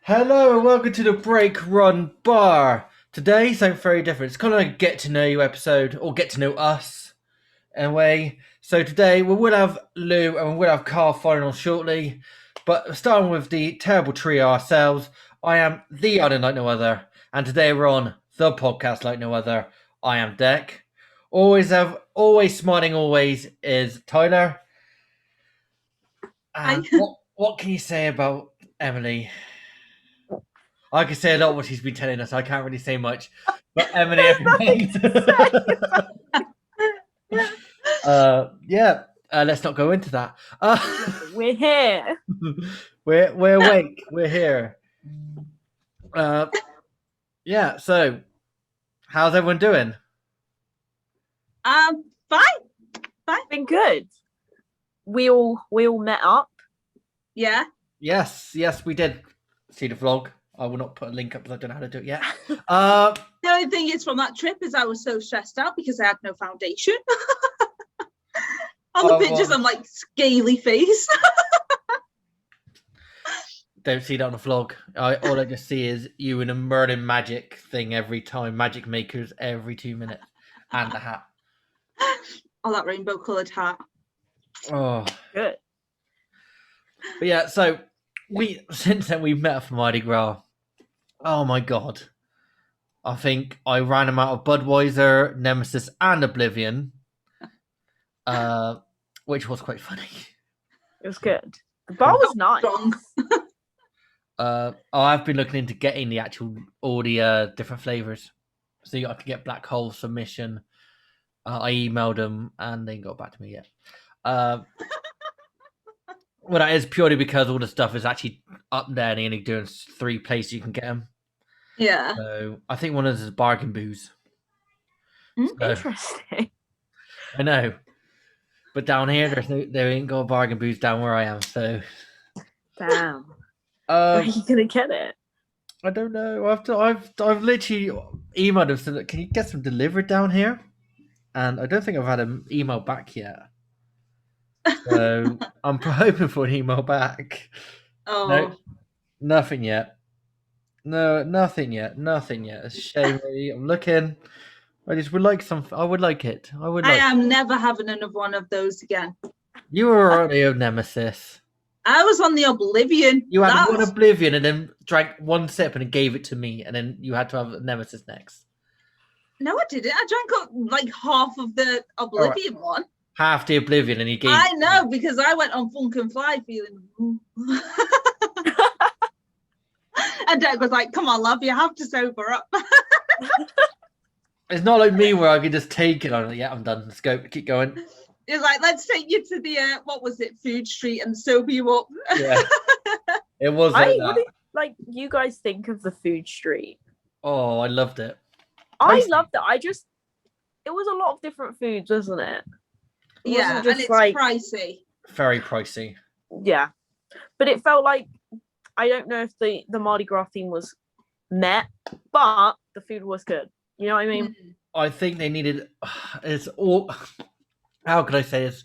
Hello and welcome to the Break Run Bar. Today, something very different. It's kind of like a get to know you episode, or get to know us in a way. So today we will have Lou and we will have Carl following on shortly. But starting with the terrible trio ourselves, I am the other like no other, and today we're on the podcast like no other. I am Deck. Always smiling, always is Tyler. I, And what can you say about Emily? I can say a lot what she's been telling us. I can't really say much. But Emily, everyone. Yeah. Let's not go into that. We're here. We're awake. We're here. Yeah. So, how's everyone doing? Fine. Been good. We all met up. Yeah. Yes, we did see the vlog. I will not put a link up because I don't know how to do it yet. The only thing is from that trip is I was so stressed out because I had no foundation. On the pictures, I'm like scaly face. Don't see that on the vlog. All I just see is you in a Merlin magic thing every time. Magic makers every 2 minutes. And the hat. Oh, that rainbow coloured hat. Oh. Good. But yeah, so since then we've met for Mardi Gras. Oh my god. I think I ran them out of Budweiser, Nemesis, and Oblivion. Which was quite funny. It was good. The bar was nice. I've been looking into getting all the different flavors. So I could get Black Hole Submission. I emailed them and they got back to me yet. Well, that is purely because all the stuff is actually up there and only doing 3 places you can get them. Yeah. So I think one of those is bargain booze. Interesting. I know. But down here, there ain't got a bargain booze down where I am. So, damn. Are you gonna get it? I don't know. I've literally emailed them said, "Can you get some delivered down here?" And I don't think I've had an email back yet. So I'm hoping for an email back. Oh, no, nothing yet. No, nothing yet. It's a shame. Really. I'm looking. I just would like some. I would like it. I am never having another one of those again. You were already on Nemesis. I was on the Oblivion. You had one Oblivion and then drank one sip and then gave it to me, and then you had to have Nemesis next. No, I didn't. I drank up like half of the Oblivion one. Half the Oblivion, and you gave. I know because I went on Funk and Fly feeling. And Dad was like, "Come on, love, you have to sober up." It's not like me where I could just take it. I'm like, yeah, I'm done. Let's go. Keep going. It's like, let's take you to the what was it, Food Street, and sober you up. Yeah, it was. What do you guys think of the Food Street? Oh, I loved it. I loved it. It was a lot of different foods, wasn't it? Yeah, and it's pricey. Very pricey. Yeah, but it felt like I don't know if the Mardi Gras theme was met, but the food was good. You know what I mean? I think they needed. It's all. How could I say this?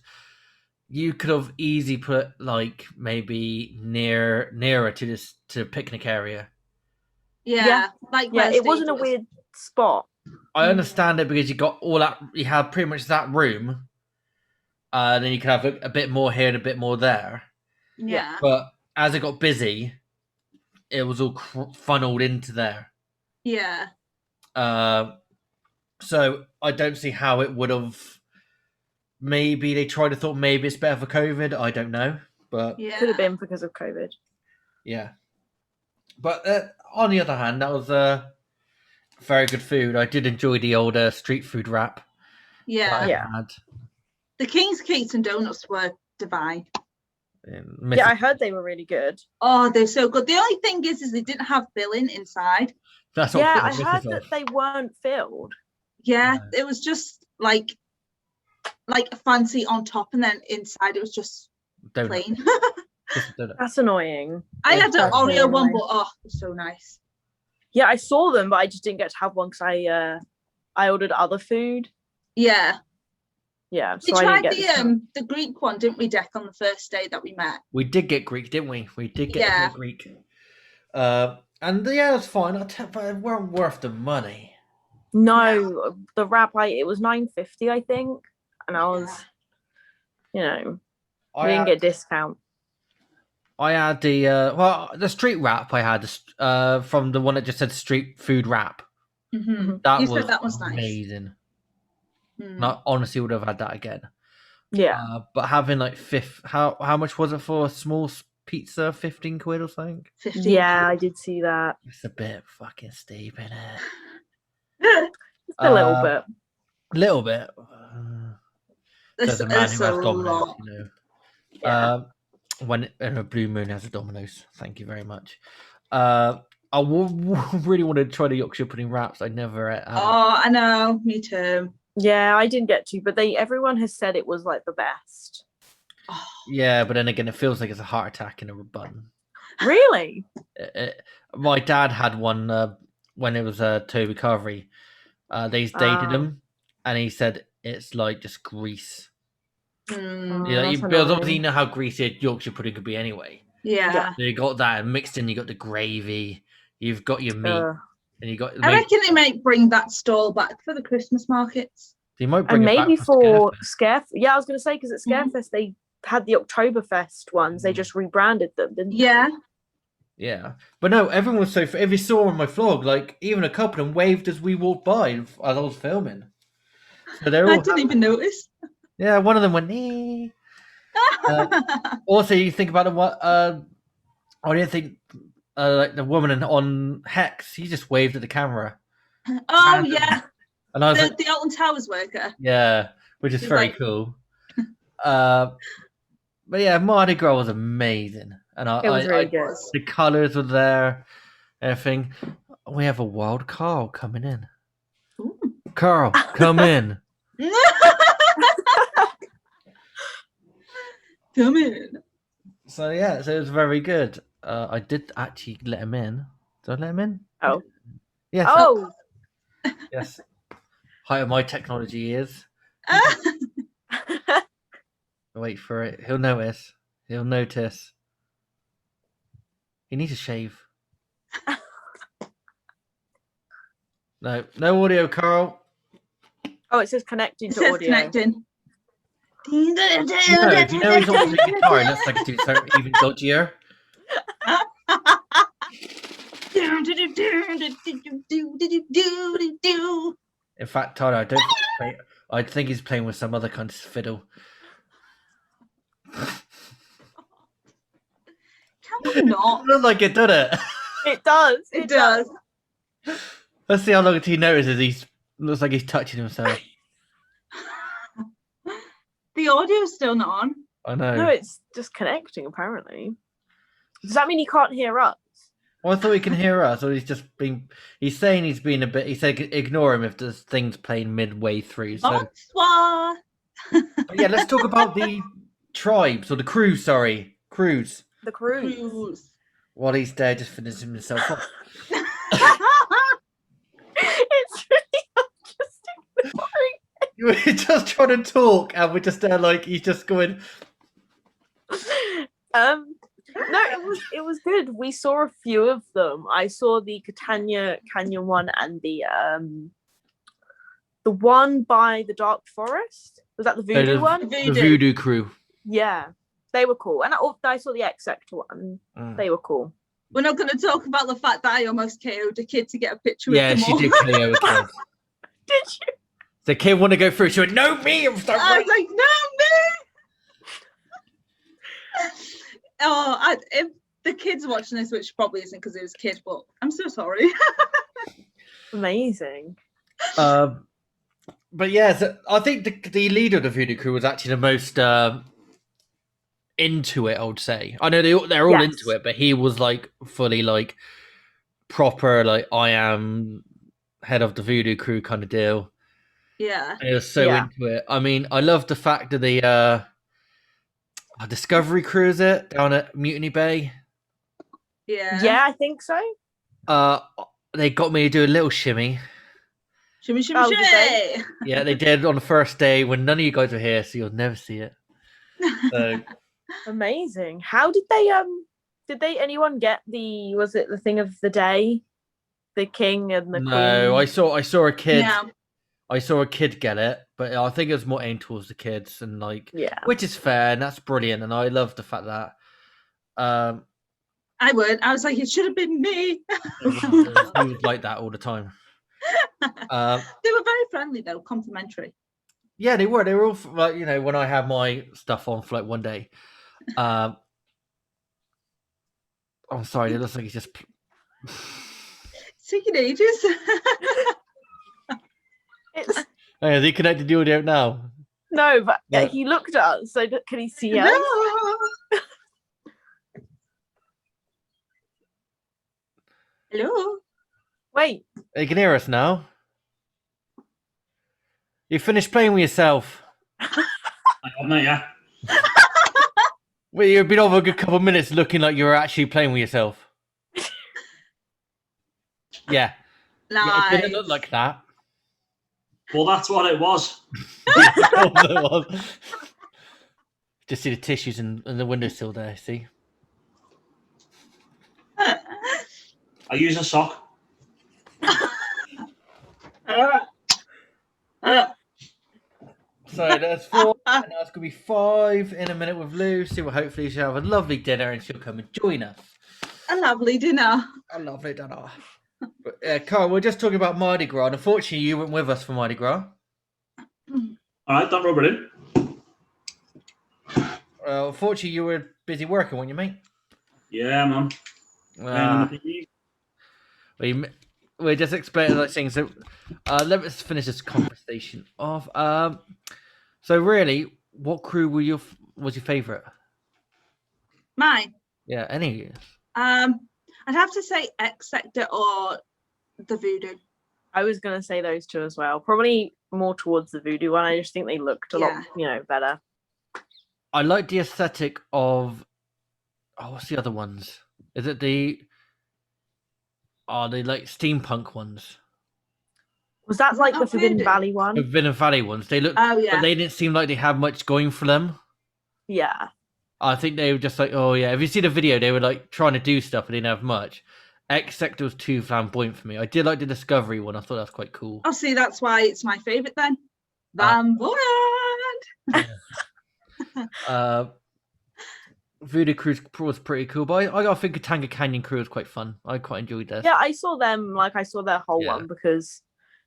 You could have easily put like maybe nearer to the picnic area. Yeah. It wasn't a weird spot. I understand it because you got all that. You have pretty much that room. Then you could have a bit more here and a bit more there. Yeah. But as it got busy, it was all funneled into there. Yeah. So I don't see how it would have. Maybe they tried to thought maybe it's better for COVID. I don't know, but could have been because of COVID. Yeah, but on the other hand, that was very good food. I did enjoy the old street food wrap. Yeah. The King's Cakes and Donuts were divine. Yeah, I heard they were really good. Oh, they're so good. The only thing is they didn't have filling inside. That's I heard that they weren't filled. Yeah, it was just like fancy on top, and then inside it was just plain. That's annoying. I had an Oreo one, but it was so nice. Yeah, I saw them, but I just didn't get to have one because I ordered other food. Yeah. Yeah. We tried the Greek one, didn't we, Deck, on the first day that we met? We did get Greek, didn't we? We did get Greek. And yeah, it was fine. But it weren't worth the money. No, the wrap it was $9.50, I think, and I was, we didn't get a discount. I had the street wrap. I had from the one that just said street food wrap. Mhm. That You was said that was nice. amazing. Mm. And I honestly would have had that again. Yeah, But having like how much was it for a small pizza? 15 quid or something. 15. yeah, I did see that. It's a bit fucking steep, isn't it? Just a little bit. Little bit. It's, There's a man it's who a has Domino's, lot. Yeah. When in a blue moon has a Domino's. Thank you very much. I really wanted to try the Yorkshire pudding wraps. I never had. Oh, I know. Me too. Yeah, I didn't get to, but everyone has said it was like the best. Oh, Yeah, but then again, it feels like it's a heart attack in a bun. Really? My dad had one when it was Toby Carvery. They dated him, and he said it's like just grease. mm, Yeah, that's because obviously annoying. you know how greasy Yorkshire pudding could be anyway. yeah. So you got that and mixed in. You got the gravy. You've got your meat, and you got. I reckon they might bring that stall back for the Christmas markets. They might bring And it back maybe for Scarefest. Yeah, I was going to say, because at Mhm. Scarefest they had the Oktoberfest ones. They just rebranded them, didn't they? Yeah. Yeah, but no, everyone was so. If you saw on my vlog, like even a couple of them waved as we walked by as I was filming. So they're all. I didn't even notice. Yeah, one of them went. Nee. Also, you think about it. What? I didn't think like the woman on Hex. He just waved at the camera, Oh, yeah. and I was like, The Alton Towers worker. yeah, which is He's very like- cool. But yeah, Mardi Gras was amazing, and It was really good. Was. the colours were there, everything. We have a wild Carl coming in. Ooh. Carl, come in. Come in. So yeah, so it was very good. I did actually let him in. Did I let him in? Oh. Yes. Oh, Yes. Height of my technology years. Wait for it. He'll notice. He'll notice. He needs a shave. No audio, Carl. oh, it says connecting It to says audio. connecting. No, if you know he's not playing guitar, it looks like it's so even dodgier. In fact, Tyler, I don't think he's playing, I think he's playing with some other kind of fiddle. Can we not? Look like it, doesn't it? It does. It does. Let's see how long he notices. He's looks like he's touching himself. The audio's still not on. I know. No, it's just connecting. Apparently, does that mean he can't hear us? Well, I thought he can hear us, or he's just being. He's saying he's been a bit. He said ignore him if the thing's playing midway through. So Bonsoir. but yeah, let's talk about the tribes or the crews. Sorry, crews. The cruise. Cruise. While he's there, just finishing himself up. It's really interesting. We're just trying to talk, and we're just there like he's just going. No, it was good. We saw a few of them. I saw the Catania Canyon one and the one by the Dark Forest. Was that the Voodoo one? The Voodoo crew. Yeah, they were cool. And I saw the X Sector one. They were cool. We're not going to talk about the fact that I almost KO'd a kid to get a picture Yeah, with them she all. did KO a kid. Did you? The kid wanted to go through. She went, "No, me!" I'm I was like, no, me. Oh, if the kid's watching this, which probably isn't because it was a kid, but I'm so sorry. Amazing. But yeah, so I think the leader of the Voodoo crew was actually the most into it. I would say. I know they're all Yes. into it, but he was like fully like proper, like I am head of the Voodoo crew kind of deal. Yeah. And he was so Yeah. into it. I mean, I love the fact that the Discovery crew is it down at Mutiny Bay. Yeah. Yeah, I think so. They got me to do a little shimmy. Shimmy, shimmy, Oh, did they? shimmy. Yeah, they did on the first day when none of you guys were here, so you'll never see it. So Amazing. How did they Did anyone get was it the thing of the day? The king and the No, queen? I saw a kid. No. I saw a kid get it, but I think it was more aimed towards the kids, and like, Yeah. which is fair, and that's brilliant, and I love the fact that I would. I was like, it should have been me. he was like that all the time. They were very friendly though, complimentary. Yeah, they were. They were all like, you know, when I had my stuff on for like one day. I'm sorry, it looks like he's just. It's taking ages. It's Oh, has he connected the audio now? no, but No. he looked at us. So can he see us? Hello. Hello. Wait, You can hear us now. You finished playing with yourself. No, yeah. Well, you've been over a good couple of minutes looking like you were actually playing with yourself. Yeah. Yeah, it Nice. didn't look like that. Well, that's what it was. Just see the tissues in the windowsill there, see? I use a sock. So that's 4, and that's going to be 5 in a minute with Lucy. Well, hopefully she'll have a lovely dinner and she'll come and join us. A lovely dinner. A lovely dinner. But, Carl, we're just talking about Mardi Gras, and unfortunately you weren't with us for Mardi Gras. All right, don't rub it in. Unfortunately you were busy working, weren't you, mate? Yeah, man. We're just explaining those things. So let's finish this conversation off. So really, what crew was your favourite? Mine. Yeah, any. I'd have to say X Sector or the Voodoo. I was gonna say those two as well. Probably more towards the Voodoo one. I just think they looked a lot, better. I like the aesthetic of. Oh, what's the other ones? Is it the? Are they like steampunk ones? Was that like the not Forbidden Voodoo? Valley one? The Forbidden Valley ones. They look, Oh yeah. but they didn't seem like they had much going for them. Yeah. I think they were just like, oh yeah. If you see the video, they were like trying to do stuff, but they didn't have much. X Sector was too flamboyant for me. I did like the Discovery one. I thought that was quite cool. Oh, see, that's why it's my favourite then. Flamboyant. Voodoo Cruise was pretty cool, but I gotta think Tanga Canyon Crew was quite fun. I quite enjoyed this. Yeah, I saw them. Like I saw their whole Yeah. one because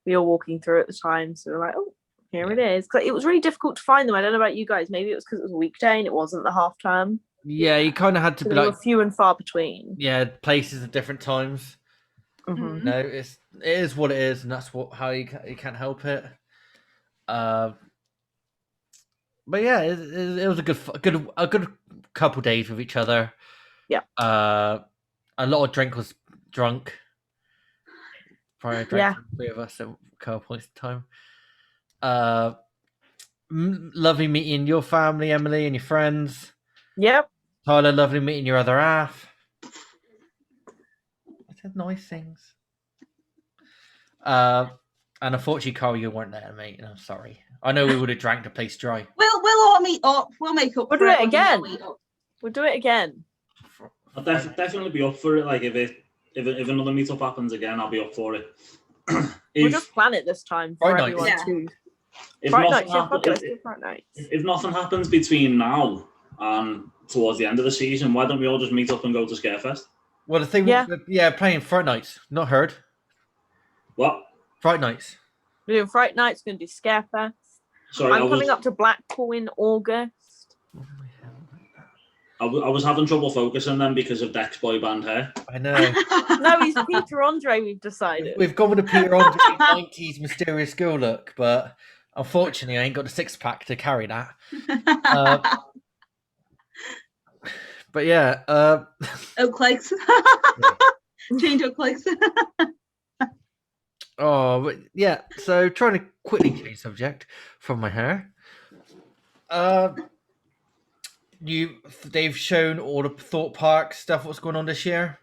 we were walking through at the time. So we're like, oh, here it is. 'Cause it was really difficult to find them. I don't know about you guys. Maybe it was because it was a weekday and it wasn't the half term. Yeah, you kind of had to So be they like, were few and far between. yeah, places at different times. Mhm. No, it is what it is, and that's how you can't help it. But yeah, it was a good couple days with each other. Yeah. A lot of drink. Probably drank Yeah. for the three of us at a couple points in time. Lovely meeting your family, Emily, and your friends. Yep. Tyler, lovely meeting your other half. I said nice things. And unfortunately, Carl, you weren't there, mate. I'm sorry. I know we would have drank the place dry. We'll all meet up. We'll make up. We'll for do it when we again. meet up. We'll do it again. I'll definitely be up for it. Like if another meetup happens again, I'll be up for it. We'll if, just plan it this time for Fright everyone nights. too. if Fright nothing nights, yeah, happens, let's do Fright nights. if nothing happens between now and towards the end of the season, why don't we all just meet up and go to Scarefest? Well, the thing, playing Fright Nights. Not heard. What? Fright Nights. We're doing Fright nights. We're gonna do Scarefest. Sorry, I'm coming up to Blackpool in August. I was having trouble focusing then because of Dex boy band hair. I know. No, he's Peter Andre. We've decided. We've gone with the Peter Andre 90s mysterious girl look, but unfortunately, I ain't got the 6-pack to carry that. But yeah, Oak Lakes. Change Oak Lakes. but yeah. So trying to quickly change subject from my hair. They've shown all the Thought Park stuff. What's going on this year?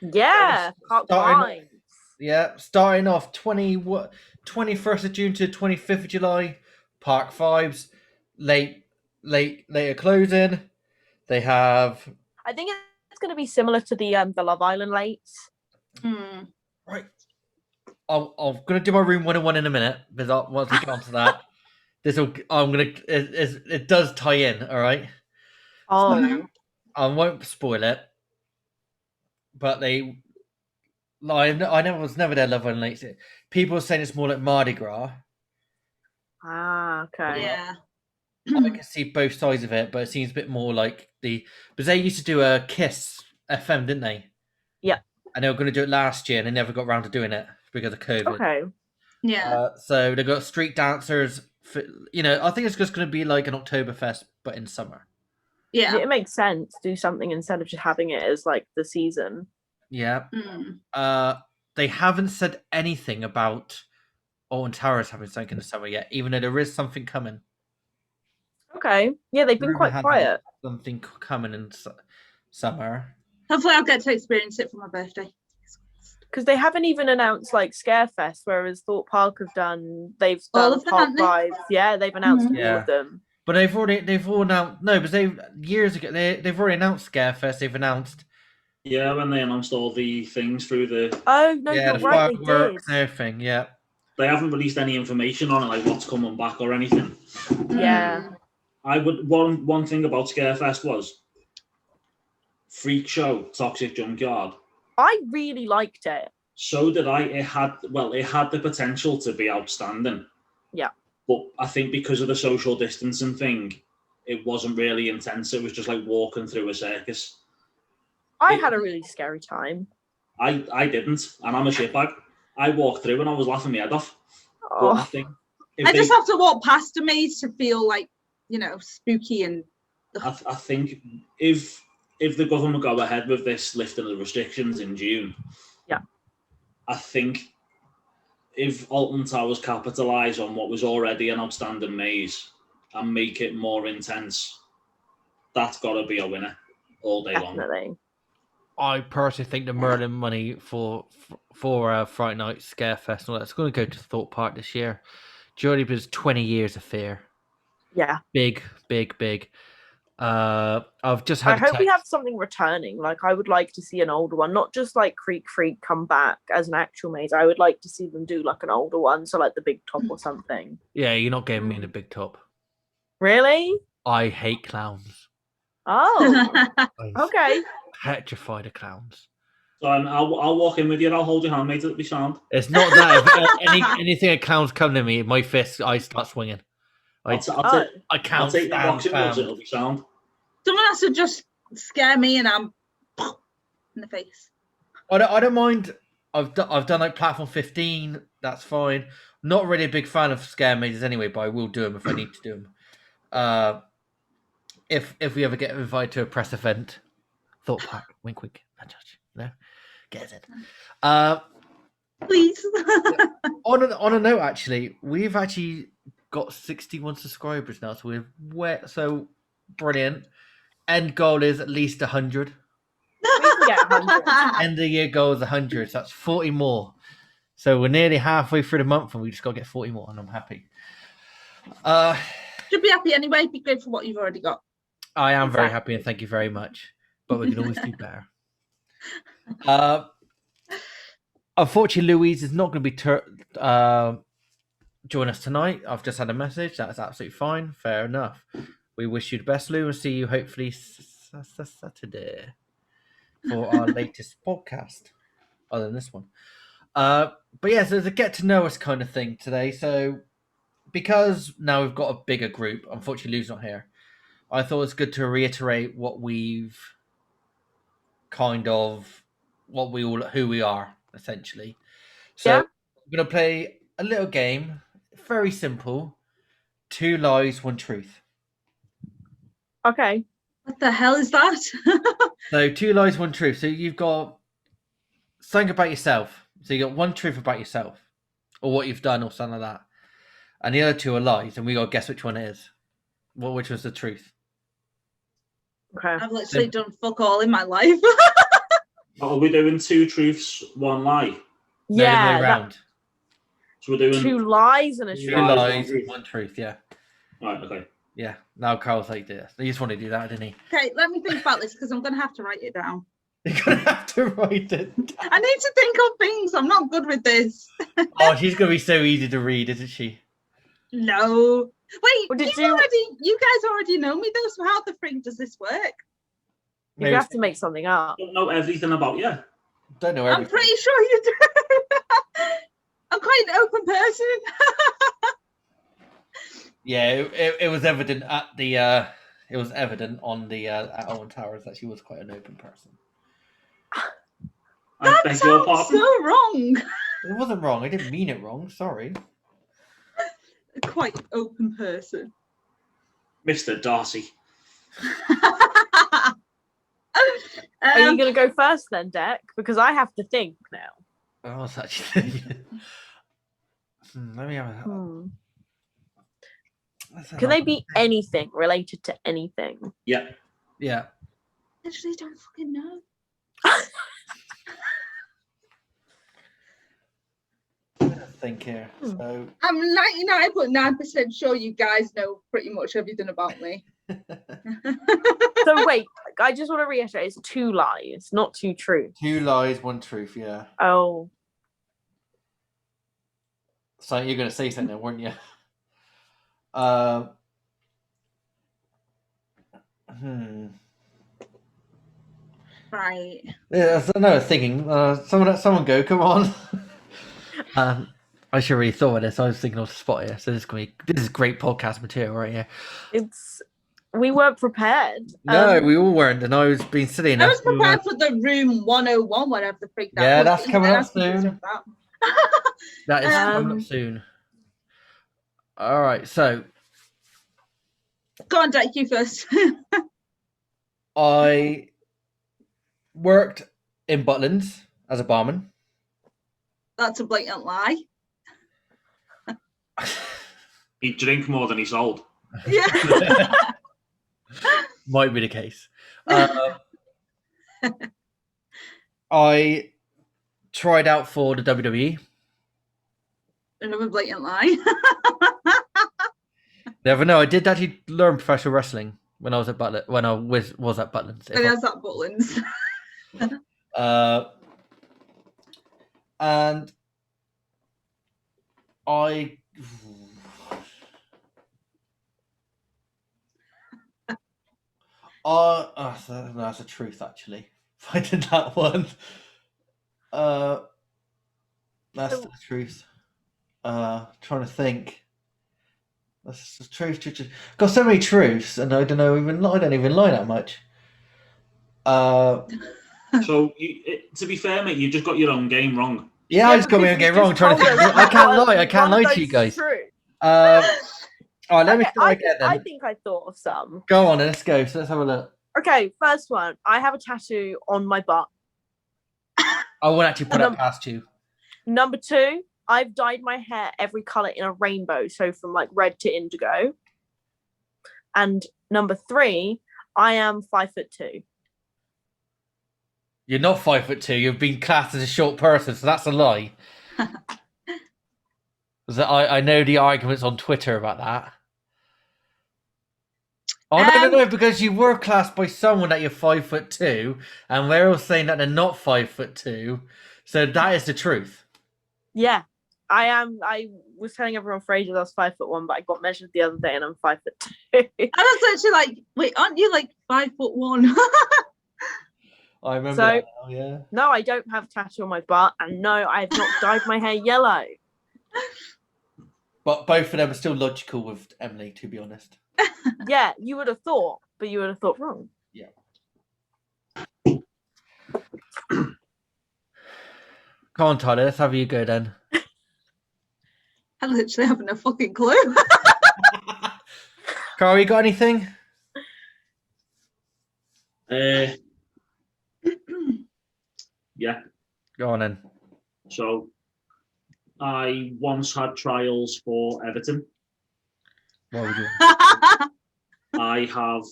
Yeah, Park Starting- Lines. Yeah, starting off 21st of June to 25th of July. Park Vibes, later closing. They have I think it's going to be similar to the Love Island lates. Mm. Right. I'm gonna do my room 101 in a minute because once we get onto that, it does tie in. All right. Oh, I won't spoil it, but I was never there. Love Island lates. People are saying it's more like Mardi Gras. okay. Yeah. I can see both sides of it, but it seems a bit more like because they used to do a Kiss FM, didn't they? Yeah. And they were going to do it last year, and they never got around to doing it because of COVID. Okay. Yeah. So they got street dancers. I think it's just going to be like an Oktoberfest, but in summer. Yeah. It makes sense to do something instead of just having it as like the season. Yeah. Mm. They haven't said anything about Alton Towers having something in the summer yet, even though there is something coming. Okay. Yeah, they've been Rumour quite has it quiet. Something coming in summer. Hopefully, I'll get to experience it for my birthday. Because they haven't even announced like Scarefest, whereas Thorpe Park have done. They've All done of them, Park haven't they? Vibes. Yeah, they've announced Mhm. all of them. But they've all announced because years ago they've already announced Scarefest. They've announced Yeah, when they announced all the things through the, Oh no, the you're right. They did. fireworks and everything. Yeah. they haven't released any information on it, like what's coming back or anything. Yeah. Mm. I would one thing about Scarefest was Freak Show, Toxic Junkyard. I really liked it. So did I. It had the potential to be outstanding. Yeah. But I think because of the social distancing thing, it wasn't really intense. It was just like walking through a circus. I had a really scary time. I didn't, and I'm a shitbag. I walked through and I was laughing my head off. But I Oh, think I just have to walk past a maze to feel like, spooky and. I think if the government go ahead with this lifting of the restrictions in June, yeah, I think if Alton Towers capitalise on what was already an outstanding maze and make it more intense, that's got to be a winner all day long. definitely. I personally think the Merlin money for Friday Night Scarefest and all that's going to go to Thorpe Park this year. Jolly was 20 years of fear. Yeah. Big. I've just I had. hope we have something returning. Like, I would like to see an older one, not just like Creek Freak come back as an actual maze. I would like to see them do like an older one, so like the Big Top or something. Yeah, you're not getting me in the Big Top. Really? I hate clowns. Oh, I'm okay. petrified of clowns. So I'll walk in with you. I'll hold your hand, mate. It'll be sound. It's not that. If anything a clowns come to me, my fist, I start swinging. I'll Oh, I take can't the stand boxing gloves. clowns. It'll be sound. Someone has to just scare me and I'm in the face. I don't mind. I've done like platform 15. That's fine. Not really a big fan of scare mazes anyway, but I will do them if I need to do them. If we ever get invited to a press event, Thorpe Park, wink, wink, nudge, nudge, no, get us in. Please. On a note, actually, we've actually got 61 subscribers now, so so brilliant. End goal is at least 100. We can get 100. End of the year goal is 100. So that's 40 more. So we're nearly halfway through the month, and we just got to get 40 more, and I'm happy. Should be happy anyway. Be grateful for what you've already got. I am very Exactly. happy, and thank you very much. But we can always do better. Unfortunately, Louise is not going to be join us tonight. I've just had a message. That's absolutely fine. Fair enough. We wish you the best, Lou, and see you hopefully Saturday for our latest podcast, other than this one. But yeah, so it's a get to know us kind of thing today. So because now we've got a bigger group, unfortunately Lou's not here, I thought it's good to reiterate what we've who we are, essentially. So Yeah. we're going to play a little game, very simple, 2 lies, 1 truth. Okay. What the hell is that? So 2 lies, 1 truth. So you've got something about yourself. So you got 1 truth about yourself, or what you've done, or something like that, and the other 2 are lies, and we got to guess which one it is. Which was the truth? Okay. I've literally done fuck all in my life. Are we doing 2 truths, 1 lie? No, the other Yeah. way around. So we're doing 2 lies and a 2 truth. lies, lies, 1 truth. 1 truth. Yeah. Right. Okay. Yeah. Now Carl's like this. He just wanted to do that, didn't he? Okay, let me think about this because I'm going to have to write it down. You're gonna have to write it. I need to think of things. I'm not good with this. Oh, she's gonna be so easy to read, isn't she? No. Wait, Well, did you guys already know me though, so how the freak does this work? You Maybe have to make something up. I don't know everything about you. don't know I'm everything. pretty sure you do. I'm quite an open person. Yeah, it was evident at the it was evident on the at Owen Towers that she was quite an open person. I That beg your sounds pardon. so wrong. It wasn't wrong. I didn't mean it wrong. Sorry. Quite an open person. Mr. Darcy. Are you going to go first then, Deck? Because I have to think now. I was actually. Let me have a. let's have Can a- they be anything related to anything? Yeah. Yeah. Actually, don't fucking know. I think here. Hmm. So. I'm 99.9% sure you guys know pretty much everything about me. So wait, I just want to reiterate, it's 2 lies, not 2 truths. 2 lies, 1 truth. Yeah. Oh, So you're gonna say something, weren't you? Right. Yeah, so no, thinking. Someone go. Come on. I should have really thought of this. I was thinking off the spot here. So this is great podcast material right here. we weren't prepared. No, we all weren't, and I was being silly I enough. was prepared for the room 101, whatever the freak that Yeah, was. that's but coming you up asked me to soon. do that. That is coming Um, up soon. All right, so Go on, Jack, you first. I worked in Butlins as a barman. That's a blatant lie. He drink more than he sold. Yeah. Might be the case. I tried out for the WWE. Another blatant lie. Never know. I did actually learn professional wrestling when I was at Butler. When I was at Butlins. And there's that Butlins. And I. That's the truth, actually. If I did that one, that's the truth. Trying to think. That's the truth. Got so many truths, and I don't even lie that much. So, to be fair, mate, you just got your own game wrong. Yeah, I just got my own because game you wrong. just Trying to told think. us I can't lie. I one can't of lie to you those guys. is true. All right, let me Okay, start again then. I think I thought of some. Go on, then, let's go. So let's have a look. Okay, first one. I have a tattoo on my butt. I won't actually put it past you. Number 2, I've dyed my hair every color in a rainbow, so from like red to indigo. And number 3, I am 5'2". You're not 5'2". You've been classed as a short person, so that's a lie. I know the arguments on Twitter about that. Oh no, because you were classed by someone that you're 5'2", and we're all saying that they're not 5'2". So that is the truth. Yeah, I am. I was telling everyone for ages I was 5'1", but I got measured the other day and I'm 5'2". I was actually like, wait, aren't you like 5'1"? I remember So- that now, yeah. No, I don't have a tattoo on my butt, and no, I have not dyed my hair yellow. But both of them are still logical with Emily, to be honest. Yeah, you would have thought, but you would have thought wrong. Come on, Tyler, let's have you go then. I literally haven't a fucking clue. Carl, you got anything? Yeah. Go on then. So, I once had trials for Everton. What would you? I have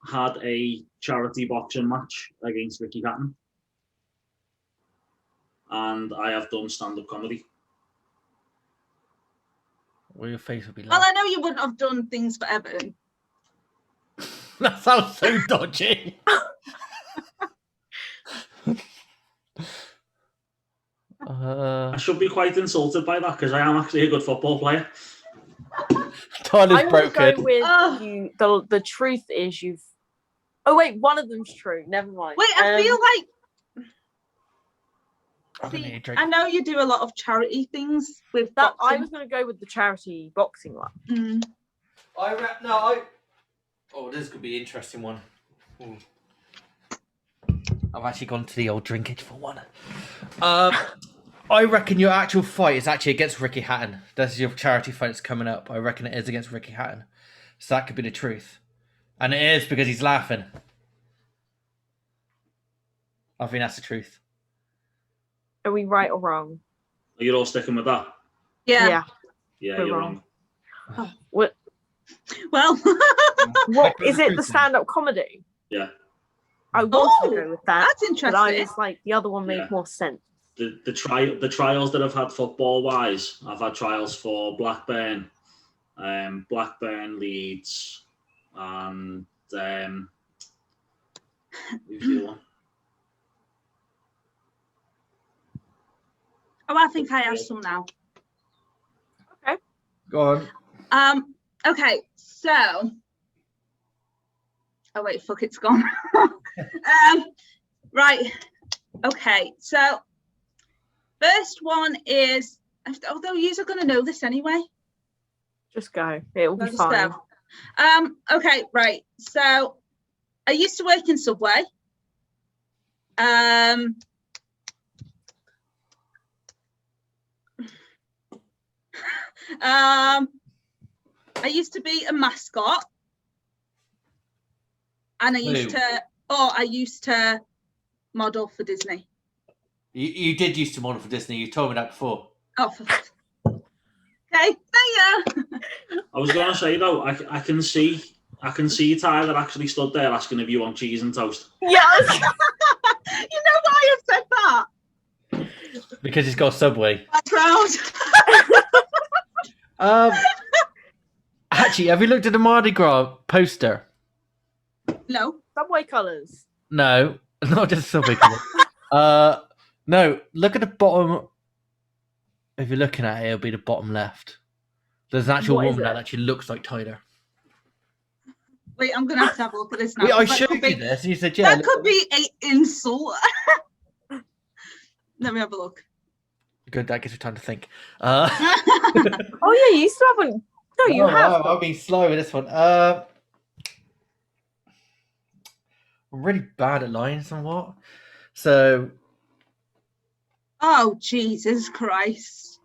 had a charity boxing match against Ricky Hatton. And I have done stand-up comedy. Well, your face would be Well, like. I know you wouldn't have done things for Everton. That sounds so dodgy. I should be quite insulted by that because I am actually a good football player. Tyler's I'm gonna broken. go with Oh. you. The truth is you've. Oh wait, one of them's true. Never mind. Wait, I feel like I'm gonna see, need a drink. I know you do a lot of charity things with that. I boxing. was gonna go with the charity boxing one. Mm. Oh, this could be an interesting one. Ooh. I've actually gone to the old drinkage for one. I reckon your actual fight is actually against Ricky Hatton. That's your charity fight that's coming up. I reckon it is against Ricky Hatton. So that could be the truth. And it is because he's laughing. I think that's the truth. Are we right or wrong? Are you all sticking with that? Yeah. Yeah, We're you're wrong. wrong. What? Well, What Like is it? The recruiting. stand-up comedy? Yeah. I wanted to Oh, go with that, that's but I interesting. was like, the other one made Yeah. more sense. The trials that I've had football wise, I've had trials for Blackburn, Leeds, and who's the other one? Oh, I think I have some now. Go on. Okay, so. Oh wait, fuck, it's gone. Right. Okay, so first one is, although you are going to know this anyway. Just go. It'll be I'll just fine. go. Okay, right. So I used to work in Subway. I used to be a mascot. And I used to model for Disney. You did used to model for Disney. You told me that before. Oh, okay, see ya. I was going to say though, I can see Tyler actually stood there asking if you want cheese and toast. Yes. You know why I said that? Because he's got a Subway. Background. Actually, have you looked at the Mardi Gras poster? No. Subway colours. No, not just Subway colour. No, look at the bottom. If you're looking at it, it'll be the bottom left. There's an actual What is woman it? that actually looks like Tyler. Wait, I'm gonna have a look at this now. Yeah, I That showed could be- you this, and you said, "Yeah." That could be an insult. Let me have a look. Good, that gives me time to think. Oh yeah, you still haven't. No, you have. I'll be slow with this one. I'm really bad at lying somewhat. So Oh, Jesus Christ.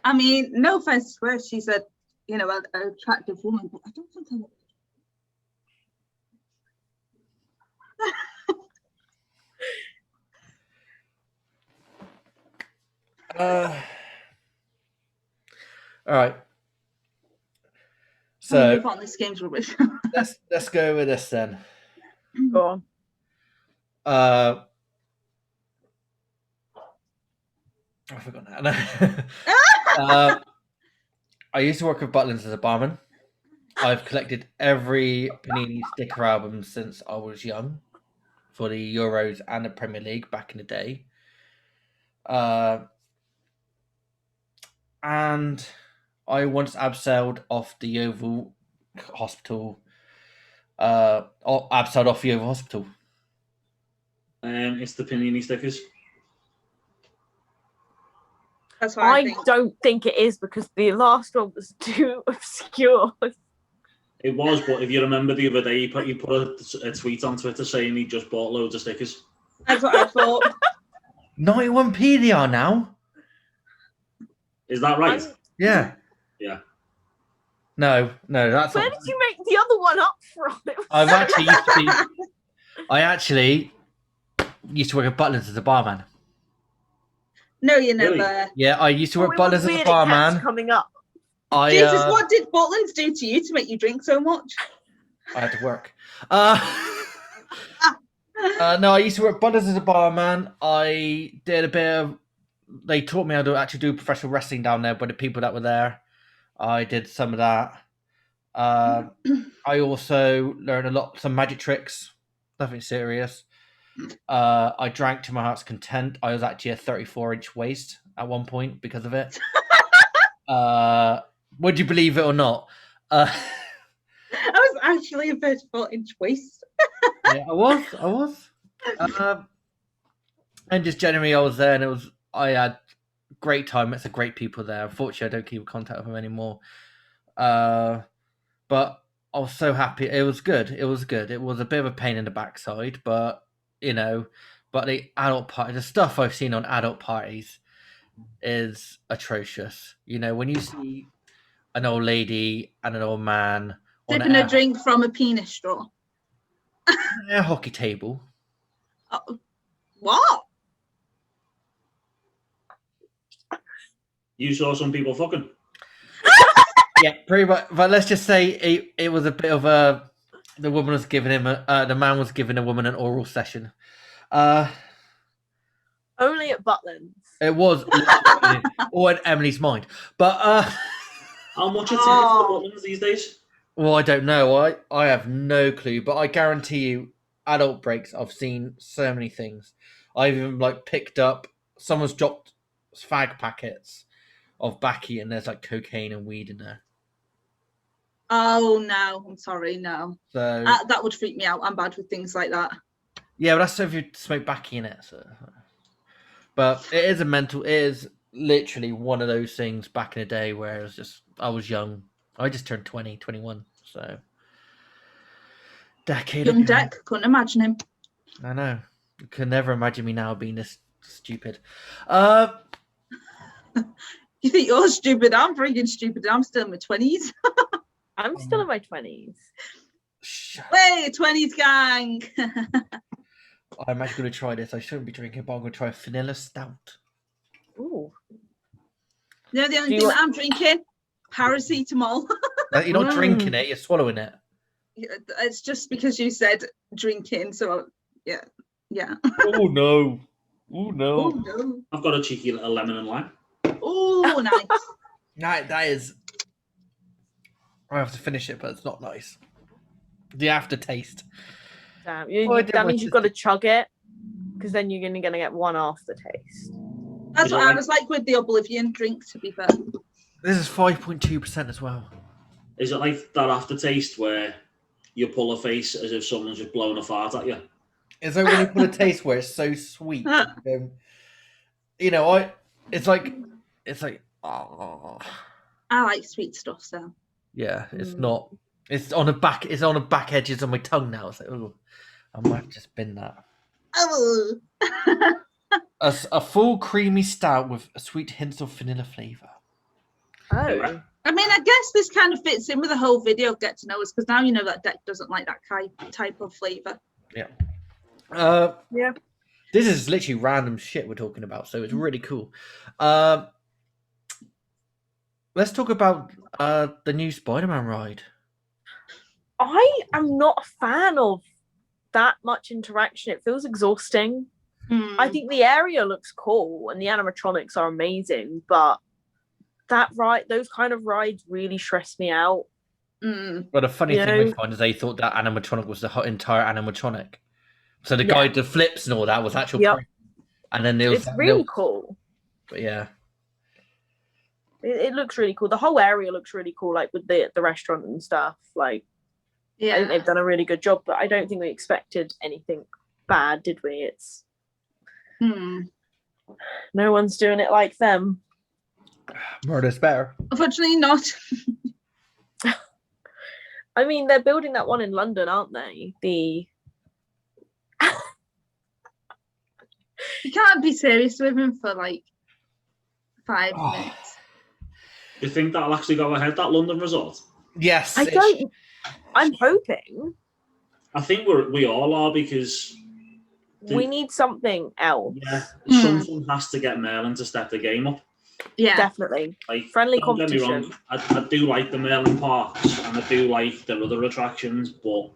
I mean, no offense to her, she's an attractive woman, but I don't think I look. all right. So So on, this game's rubbish. let's go with this then. Go on. I forgot that. I used to work with Butlins as a barman. I've collected every Panini sticker album since I was young for the Euros and the Premier League back in the day. And I once abseiled off the Yeovil Hospital. Abseiled off Yeovil Hospital. It's the Panini stickers. That's what I I think. don't think it is because the last one was too obscure. It was, but if you remember the other day, he put a tweet on Twitter saying he just bought loads of stickers. That's what I thought. 91p they are now. Is that right? Yeah. Yeah. No, that's Where not. did you make the other one up from? It was I've so actually used to be. I actually used to work at Butlins as a barman. No, you Really? never. Yeah, I used to Oh, work it was Butlins as a weird, it kept barman. coming up. Jesus, I what did Butlins do to you to make you drink so much? had to work. No, I used to work Butlins as a barman. I did a bit of. They taught me how to actually do professional wrestling down there by the people that were there. I did some of that. I also learned some magic tricks, nothing serious. I drank to my heart's content. I was actually a 34-inch waist at one point because of it. Would you believe it or not? I was actually a 34-inch waist. Yeah, I was. And just generally, I was there, and I had great time. Met some great people there. Unfortunately, I don't keep in contact with them anymore. But I was so happy. It was good. It was good. It was a bit of a pain in the backside, but but the adult party, the stuff I've seen on adult parties is atrocious. When you see an old lady and an old man on Sipping a drink from a penis straw. air hockey table. What? You saw some people fucking. Yeah, pretty much. But let's just say it was a bit of the woman was giving him the man was giving a woman an oral session. Only at Butlins. It was or in Emily's mind, but How much are tickets for Butlins these days? well, I don't know. I have no clue, but I guarantee you, adult breaks. I've seen so many things. I've even picked up someone's dropped fag packets of Backy, and there's cocaine and weed in there. Oh no, I'm sorry, no. So that would freak me out. I'm bad with things like that. yeah, but that's if you smoke Backy in it. So. But it is literally one of those things back in the day where I was young. I just turned 20, 21. So decade Young ago. Deck, couldn't imagine him. I know. You can never imagine me now being this stupid. You think you're stupid? I'm freaking stupid. I'm still in my 20s. I'm still in my 20s. Hey, 20s gang. I'm actually going to try this. I shouldn't be drinking, but I'm going to try a vanilla stout. Ooh. You know the only thing that I'm drinking? Paracetamol. You're not drinking it, you're swallowing it. It's just because you said drinking, so yeah. Oh no. Oh Oh no. no. I've got a cheeky little lemon and lime. Oh, nice. That is. I have to finish it, but it's not nice. The aftertaste. Damn. my That means you've got to chug it, because then you're going to get one aftertaste. That's what I was like with the Oblivion drink, to be fair. This is 5.2% as well. Is it like that aftertaste where you pull a face as if someone's just blown a fart at you? It's like when you put a taste where it's so sweet. It's like, oh. I like sweet stuff, so. Yeah, it's not. It's on the back edges of my tongue now. It's like, oh, I might have just been that. Oh. A full creamy stout with a sweet hints of vanilla flavour. Oh. I mean, I guess this kind of fits in with the whole video Get to Know Us, because now you know that Deck doesn't like that type of flavour. Yeah. Yeah. This is literally random shit we're talking about, so it's really cool. Let's talk about the new Spider-Man ride. I am not a fan of that much interaction. It feels exhausting. I think the area looks cool and the animatronics are amazing, but those kind of rides really stress me out. But the funny thing I find is they thought that animatronic was the entire animatronic. So the guy, the flips and all that was actual. Yep. And then it's really cool. But yeah. It looks really cool. The whole area looks really cool, like with the restaurant and stuff. Like, I think they've done a really good job, but I don't think we expected anything bad, did we? It's no one's doing it like them. Murder's better. Unfortunately, not. I mean, they're building that one in London, aren't they? You can't be serious with him for like 5 minutes. Do you think that'll actually go ahead, that London resort? Yes. I'm hoping. I think we all are, because we need something else. Yeah, something has to get Merlin to step the game up. Yeah, definitely. Like, friendly don't get me competition. wrong, I do like the Merlin parks and I do like their other attractions, but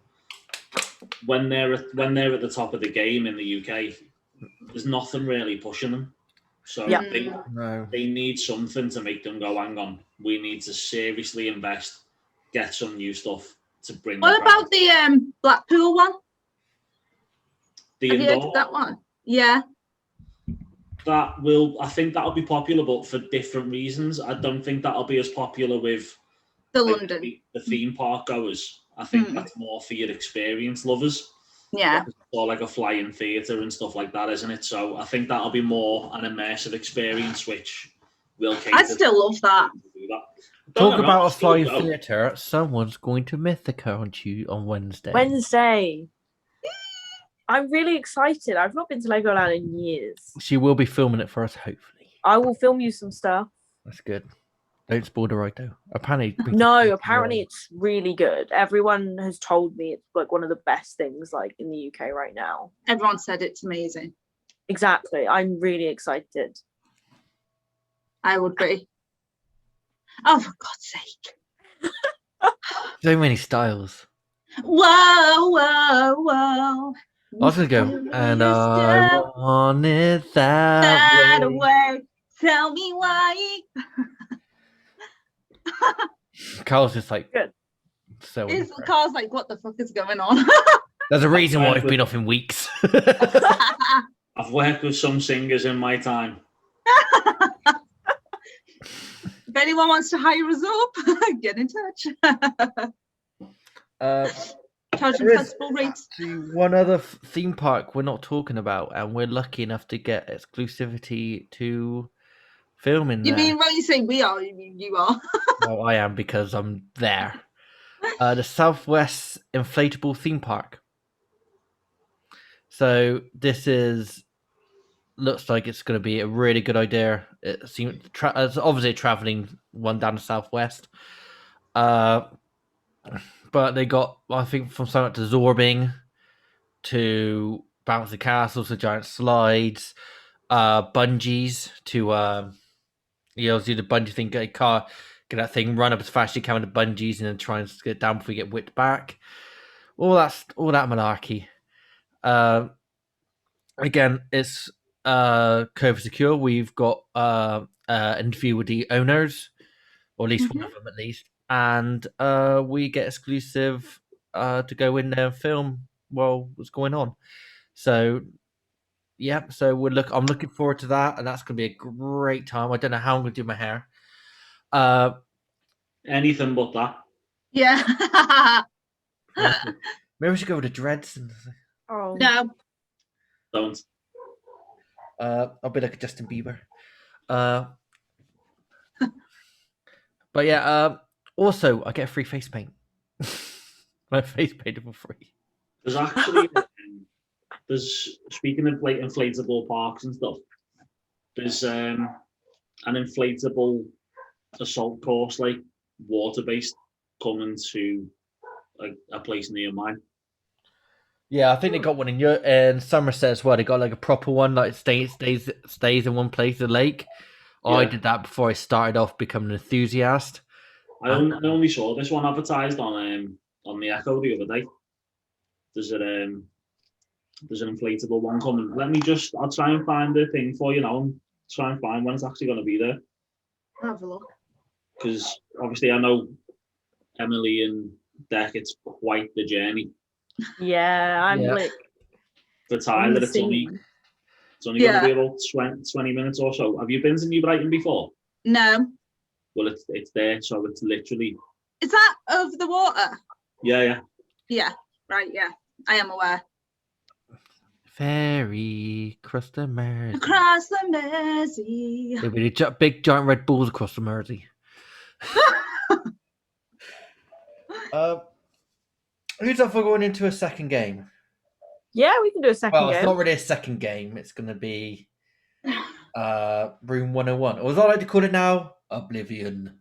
when they're at the top of the game in the UK, there's nothing really pushing them. So they need something to make them go, hang on, we need to seriously invest, get some new stuff to bring. What about the Blackpool one? the Have you heard indoor? of that one? Yeah. I think that'll be popular, but for different reasons. I don't think that'll be as popular with The like, London. the theme park goers. I think Hmm. that's more for your experience lovers. Yeah. Or like a flying theatre and stuff like that, isn't it? So I think that'll be more an immersive experience, which will cater. I still love that. to do that. Talk Don't get me wrong, about I'll a still flying go. theatre. Someone's going to Mythica on Wednesday. Wednesday. I'm really excited. I've not been to Legoland in years. She will be filming it for us, hopefully. I will film you some stuff. That's good. Don't spoil the ride though. Apparently, No, apparently it's really good. Everyone has told me it's like one of the best things like in the UK right now. Everyone said it's amazing. Exactly. I'm really excited. I would be. Oh, for God's sake. so many styles. Whoa, whoa, whoa. I was gonna go, and I want it that that way. way. Tell me why. Carl's just like, Good. so. His impressed. car's like, what the fuck is going on? There's a reason why we've been off in weeks. I've worked with some singers in my time. If anyone wants to hire us up, get in touch. Charging there is flexible rates. actually one other theme park we're not talking about, and we're lucky enough to get exclusivity to film in You there. mean when you say we are, you mean you are? Well, I am because I'm there. The Southwest Inflatable Theme Park. So this looks like it's going to be a really good idea. It seems it's obviously a traveling one down the southwest. But they got, I think, from something to Zorbing to bouncy castles to giant slides, bungees to do the bungee thing, get a car, get that thing, run up as fast as you can with the bungees, and then try and get down before you get whipped back. All that malarkey. Again, it's COVID secure. We've got an interview with the owners, or at least one of them at least, and we get exclusive to go in there and film what's going on. So yeah, so I'm looking forward to that, and that's gonna be a great time. I don't know how I'm gonna do my hair. Anything but that. Yeah. Maybe we should go with the dreads and Oh No. Don't. I'll be like a Justin Bieber. But yeah, also I get a free face paint. My face painted for free. There's actually, speaking of like inflatable parks and stuff, there's an inflatable assault course, like water-based, coming to like a place near mine. Yeah, I think they got one in Somerset as well. They got like a proper one, like stays in one place, the lake. I Yeah. did that before I started off becoming an enthusiast. I only saw this one advertised on the Echo the other day. There's an inflatable one coming. I'll try and find the thing for you now and try and find when it's actually going to be there. Have a look. Because obviously I know Emily and Deck, it's quite the journey. yeah, I'm Yeah. like For Tyler, it's only going to be about 20 minutes or so. Have you been to New Brighton before? No. Well, it's there, so it's literally, Is that over the water? yeah. Yeah. Right. Yeah. I am aware. Ferry across the Mersey. Across the Mersey. There'll be big giant red balls across the Mersey. Who's up for going into a second game? yeah, we can do a second Well, it's game. not really a second game. It's going to be Room 101. Or as I like to call it now, Oblivion.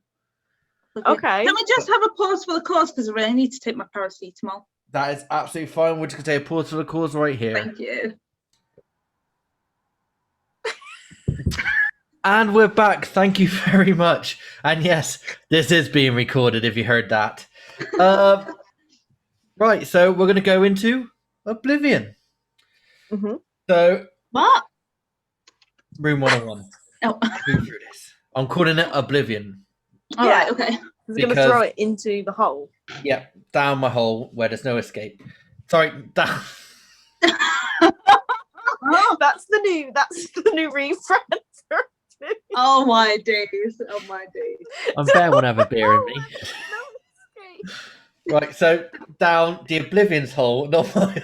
Okay. Can we just have a pause for the course because I really need to take my paracetamol? That is absolutely fine. We're just going to take a pause for the cause right here. Thank you. And we're back. Thank you very much. And yes, this is being recorded if you heard that. Right, so we're going to go into Oblivion. Mhm. So, What? Room 101. Oh. Move through this. I'm calling it Oblivion. All right. Okay. He's going to Because- throw it into the hole. Yeah, down my hole where there's no escape. Sorry, down. Oh, That's the new reference. oh my days. Oh my days. I'm fair when I have a beer in me. No escape. Right, so down the Oblivion's hole, not my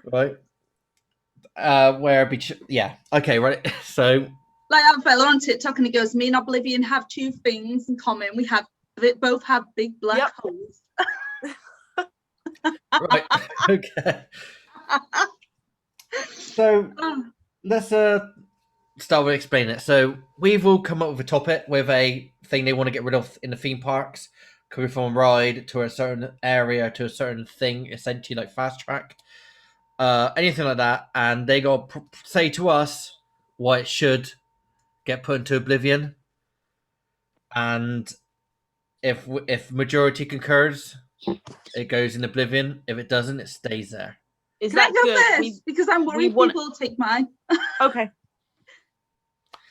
right. Where yeah, okay, right. So Like that fella on TikTok, and he goes, "Me and Oblivion have two things in common. We both have big black Yep. holes." right, okay. So Oh, let's start with explaining it. So we've all come up with a topic with a thing they want to get rid of in the theme parks, coming from a ride to a certain area to a certain thing, essentially like fast track, anything like that, and they got to say to us why it should get put into Oblivion, and if majority concurs, it goes in Oblivion. If it doesn't, it stays there. Is can I that go good? first? Because I'm worried want- people will take mine. Okay.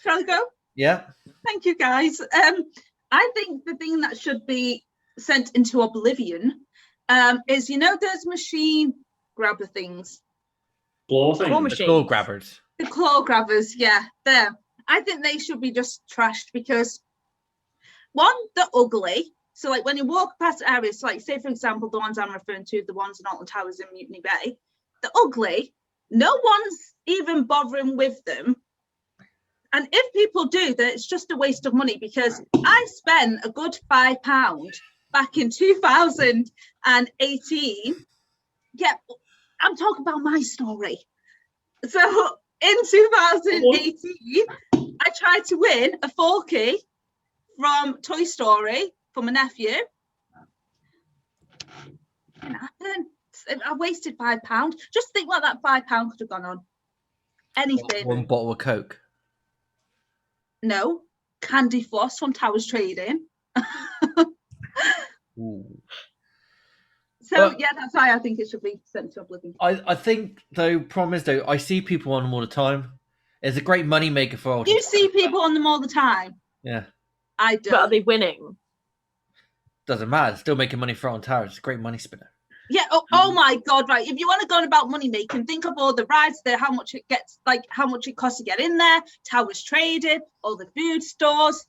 Shall I go? Yeah. Thank you, guys. I think the thing that should be sent into Oblivion is, those machine grabber things, Claw thing. Claw The machine. claw grabbers. the claw grabbers. Yeah, there. I think they should be just trashed because, one, they're ugly. So, like, when you walk past areas, like, say, for example, the ones I'm referring to, the ones in Alton Towers in Mutiny Bay, they're ugly. No one's even bothering with them. And if people do, then it's just a waste of money because I spent a good £5 back in 2018. Yeah, I'm talking about my story. So in 2018, I tried to win a Forky from Toy Story for my nephew. Didn't happen. I wasted £5. Just think what that £5 could have gone on. Anything. One bottle of Coke. No, candy floss from Towers Trading. Ooh. So Well- yeah, that's why I think it should be sent to Oblivion. I think though, problem is though, I see people on them all the time. It's a great money maker for all. You see people on them all the time. Yeah, I But are don't. they winning? doesn't matter. Still making money for Alton Towers. It's a great money spinner. Yeah. Oh my God. Right. If you want to go on about money making, think of all the rides there, how much it gets, like how much it costs to get in there. Towers Trading, all the food stores.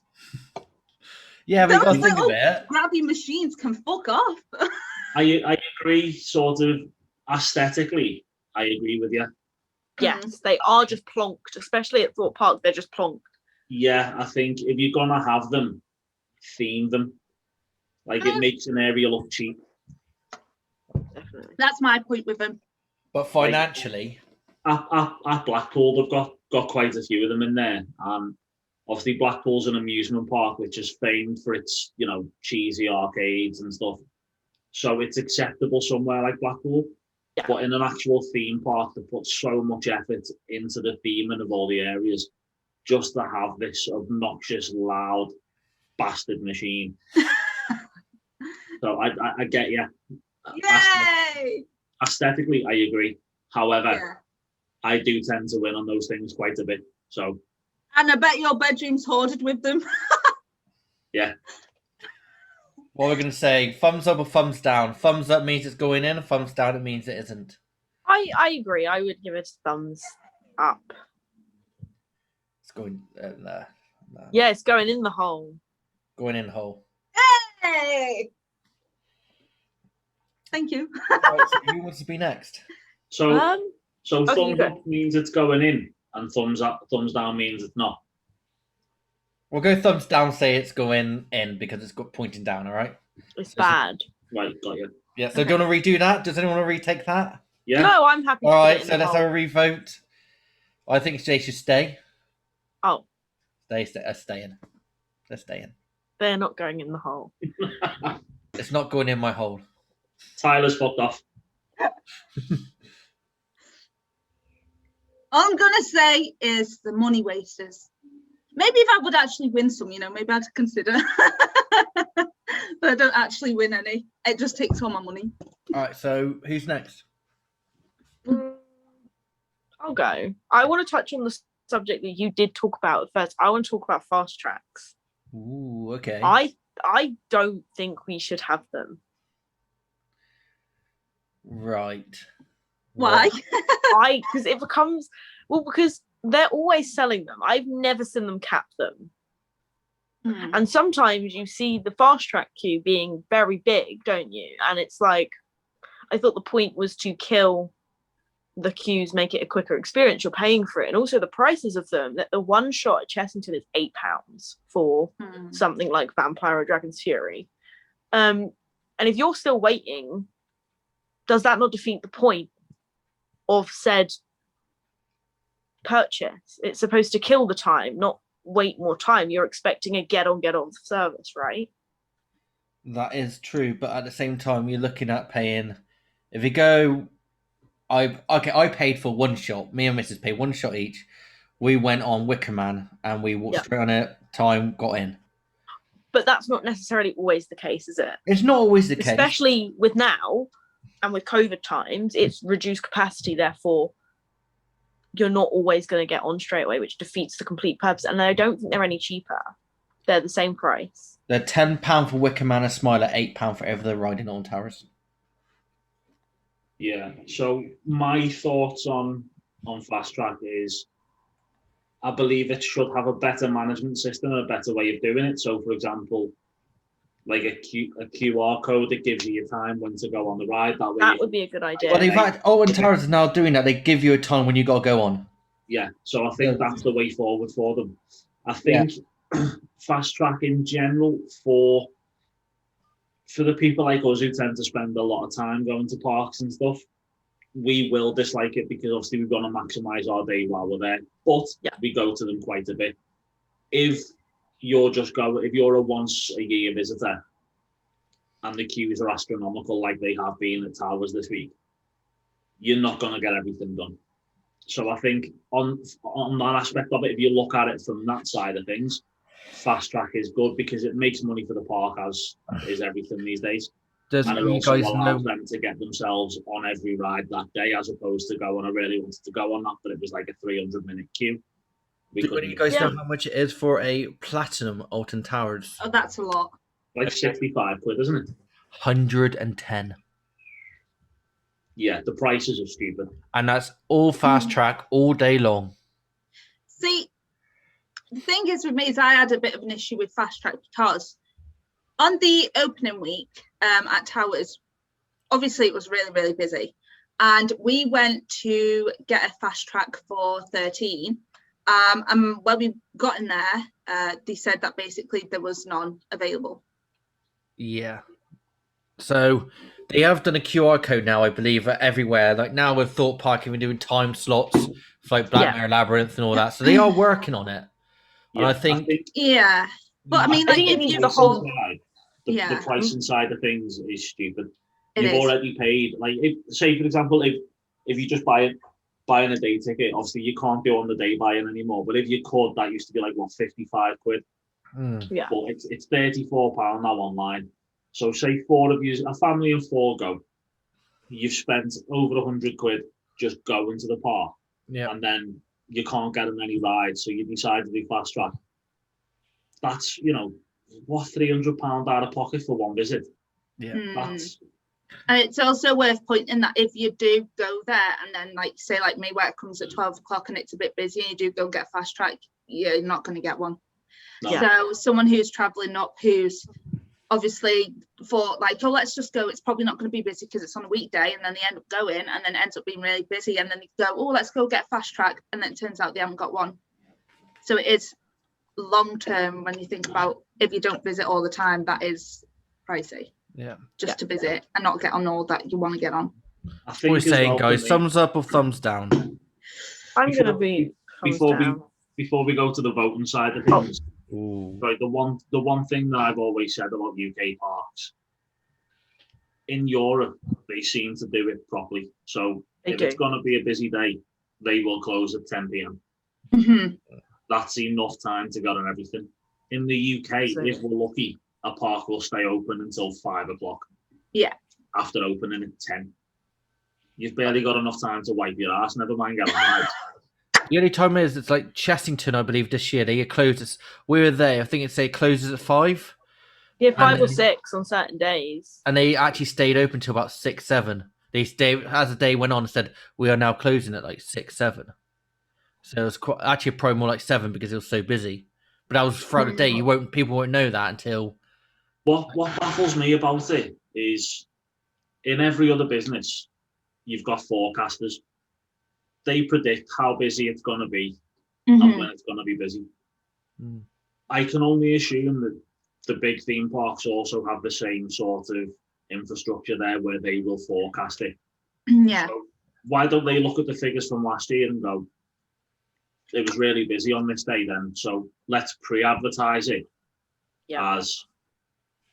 Yeah, but you got to Those think of little it. grabby machines can fuck off. I agree, sort of aesthetically. I agree with you. Yes, they are just plonked, especially at Thorpe Park. They're just plonked. Yeah, I think if you're gonna have them, theme them. Like it makes an area look cheap. Definitely. That's my point with them. But financially, At Blackpool, they've got quite a few of them in there. Obviously Blackpool's an amusement park which is famed for its, cheesy arcades and stuff. So it's acceptable somewhere like Blackpool. Yeah. But in an actual theme park, they put so much effort into the theming of all the areas just to have this obnoxious, loud bastard machine. So I get you. Yay! Aesthetically, I agree. However, Yeah. I do tend to win on those things quite a bit. So And I bet your bedroom's hoarded with them. yeah, what we're going to say, thumbs up or thumbs down. Thumbs up means it's going in, thumbs down it means it isn't. I agree. I would give it a thumbs up. It's going there. Yeah, it's going in the hole. Going in hole. Hey! Thank you. Right, so who wants to be next? so okay, thumbs you go. up means it's going in, and thumbs down means it's not. We'll go thumbs down, say it's going in because it's got pointing down, all right? It's bad. Right, got you. Yeah, so do you want to redo that? Does anyone want to retake that? Yeah, No, I'm happy. All to put right, it in so the let's hole. have a revote. I think they should stay. Oh, Stay in. They're staying. they're not going in the hole. It's not going in my hole. Tyler's fucked off. All I'm gonna say is the money wasters. Maybe if I would actually win some, maybe I'd consider. But I don't actually win any. It just takes all my money. All right, so who's next? I'll go. I want to touch on the subject that you did talk about at first. I want to talk about fast tracks. Ooh, okay. I I don't think we should have them. Right. Why? Because it becomes because they're always selling them. I've never seen them cap them. And sometimes you see the fast track queue being very big, don't you? And it's like, I thought the point was to kill the queues, make it a quicker experience. You're paying for it. And also the prices of them, that the one shot at Chessington is £8 for something like Vampire or Dragon's Fury. And if you're still waiting, does that not defeat the point of said purchase? It's supposed to kill the time, not wait more time. You're expecting a get on service, right? That is true, but at the same time, you're looking at paying. If you go, I paid for one shot. Me and Mrs. paid one shot each. We went on Wicker Man and we walked straight on it. Time got in. But that's not necessarily always the case, is it? It's not always the case, especially with now and with COVID times. It's reduced capacity, therefore you're not always going to get on straight away, which defeats the complete purpose. And I don't think they're any cheaper. They're the same price. They're £10 for Wicker Man and Smile at £8 for Ever the Riding Alton Towers. Yeah. So my thoughts on Fast Track is, I believe it should have a better management system and a better way of doing it. So, for example, like a QR code that gives you your time when to go on the ride. That would be a good idea. Well, in fact, Alton Towers is now doing that. They give you a time when you got to go on. Yeah, so I think that's the way forward for them. I think Fast Track in general, for the people like us who tend to spend a lot of time going to parks and stuff, we will dislike it because obviously we've got to maximise our day while we're there. But we go to them quite a bit. If you're a once a year visitor and the queues are astronomical like they have been at Towers this week, you're not going to get everything done. So I think on that aspect of it, if you look at it from that side of things, Fast Track is good because it makes money for the park, as is everything these days. And it also allows them to get themselves on every ride that day, as opposed to going, I really wanted to go on that, but it was like a 300-minute queue. Do you guys know how much it is for a platinum Alton Towers? Oh, that's a lot. Like 65 quid, isn't it? 110. Yeah, the prices are stupid. And that's all Fast Track all day long. See, the thing is with me is I had a bit of an issue with Fast Track because on the opening week at Towers, obviously it was really, really busy. And we went to get a Fast Track for 13. And when we got in there, they said that basically there was none available. Yeah. So they have done a QR code now, I believe, everywhere. Like now with Thorpe Park, even doing time slots for like Black Mirror Labyrinth and all that. So they are working on it. And I think but I mean, like, if you the whole the pricing side of things is stupid. You've already paid. Like, say for example, if you just buying a day ticket, obviously you can't do on the day buying anymore. But if you could, that used to be like 55 quid. Yeah. But it's £34 now online. So say 4 of you, a family of 4 go, you've spent over 100 quid just going to the park. Yeah. And then you can't get on any rides, so you decide to do Fast Track. That's, what, £300 out of pocket for one visit? Yeah. And it's also worth pointing that if you do go there and then, like, say, like me, where it comes at 12 o'clock and it's a bit busy and you do go get Fast Track, you're not going to get one. No. So someone who's travelling up, who's obviously thought like, oh, let's just go, it's probably not going to be busy because it's on a weekday, and then they end up going and then it ends up being really busy, and then they go, oh, let's go get Fast Track, and then it turns out they haven't got one. So it is long term when you think about, if you don't visit all the time, that is pricey. Yeah. Just to visit and not get on all that you want to get on. I think what are you saying, guys? Thumbs up or thumbs down? I'm going to be before we go to the voting side of things. Right, the one thing that I've always said about UK parks, in Europe they seem to do it properly. So it's going to be a busy day, they will close at 10 p.m. Mm-hmm. That's enough time to get on everything. In the UK, if we're lucky, a park will stay open until 5 o'clock. Yeah. After opening at 10, you've barely got enough time to wipe your ass. Never mind getting on. The only time is it's like Chessington, I believe, this year they closes. We were there. I think it closes at 5. Yeah, 5 or then- 6 on certain days. And they actually stayed open till about 6, 7. They stayed as the day went on and said, we are now closing at like 6, 7. So it was actually probably more like 7 because it was so busy. But that was throughout the day. People won't know that until. What baffles me about it is, in every other business, you've got forecasters. They predict how busy it's going to be and when it's going to be busy. Mm. I can only assume that the big theme parks also have the same sort of infrastructure there where they will forecast it. Yeah. So why don't they look at the figures from last year and go, it was really busy on this day then, so let's pre-advertise it as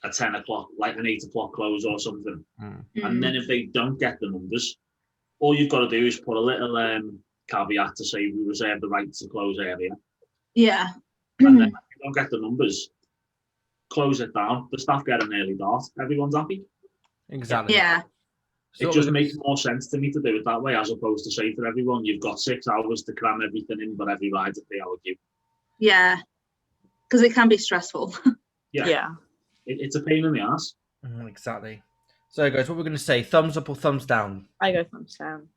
a 10 o'clock, like an 8 o'clock close or something. And then if they don't get the numbers, all you've got to do is put a little caveat to say we reserve the right to close earlier. Yeah. And then if you don't get the numbers, close it down. The staff get an early start. Everyone's happy. Exactly. Yeah. It just makes more sense to me to do it that way, as opposed to say to everyone, you've got 6 hours to cram everything in, but every ride's a 3-hour queue. Yeah. Because it can be stressful. Yeah. It's a pain in the ass. Exactly. So, guys, what we're going to say, thumbs up or thumbs down? I go thumbs down.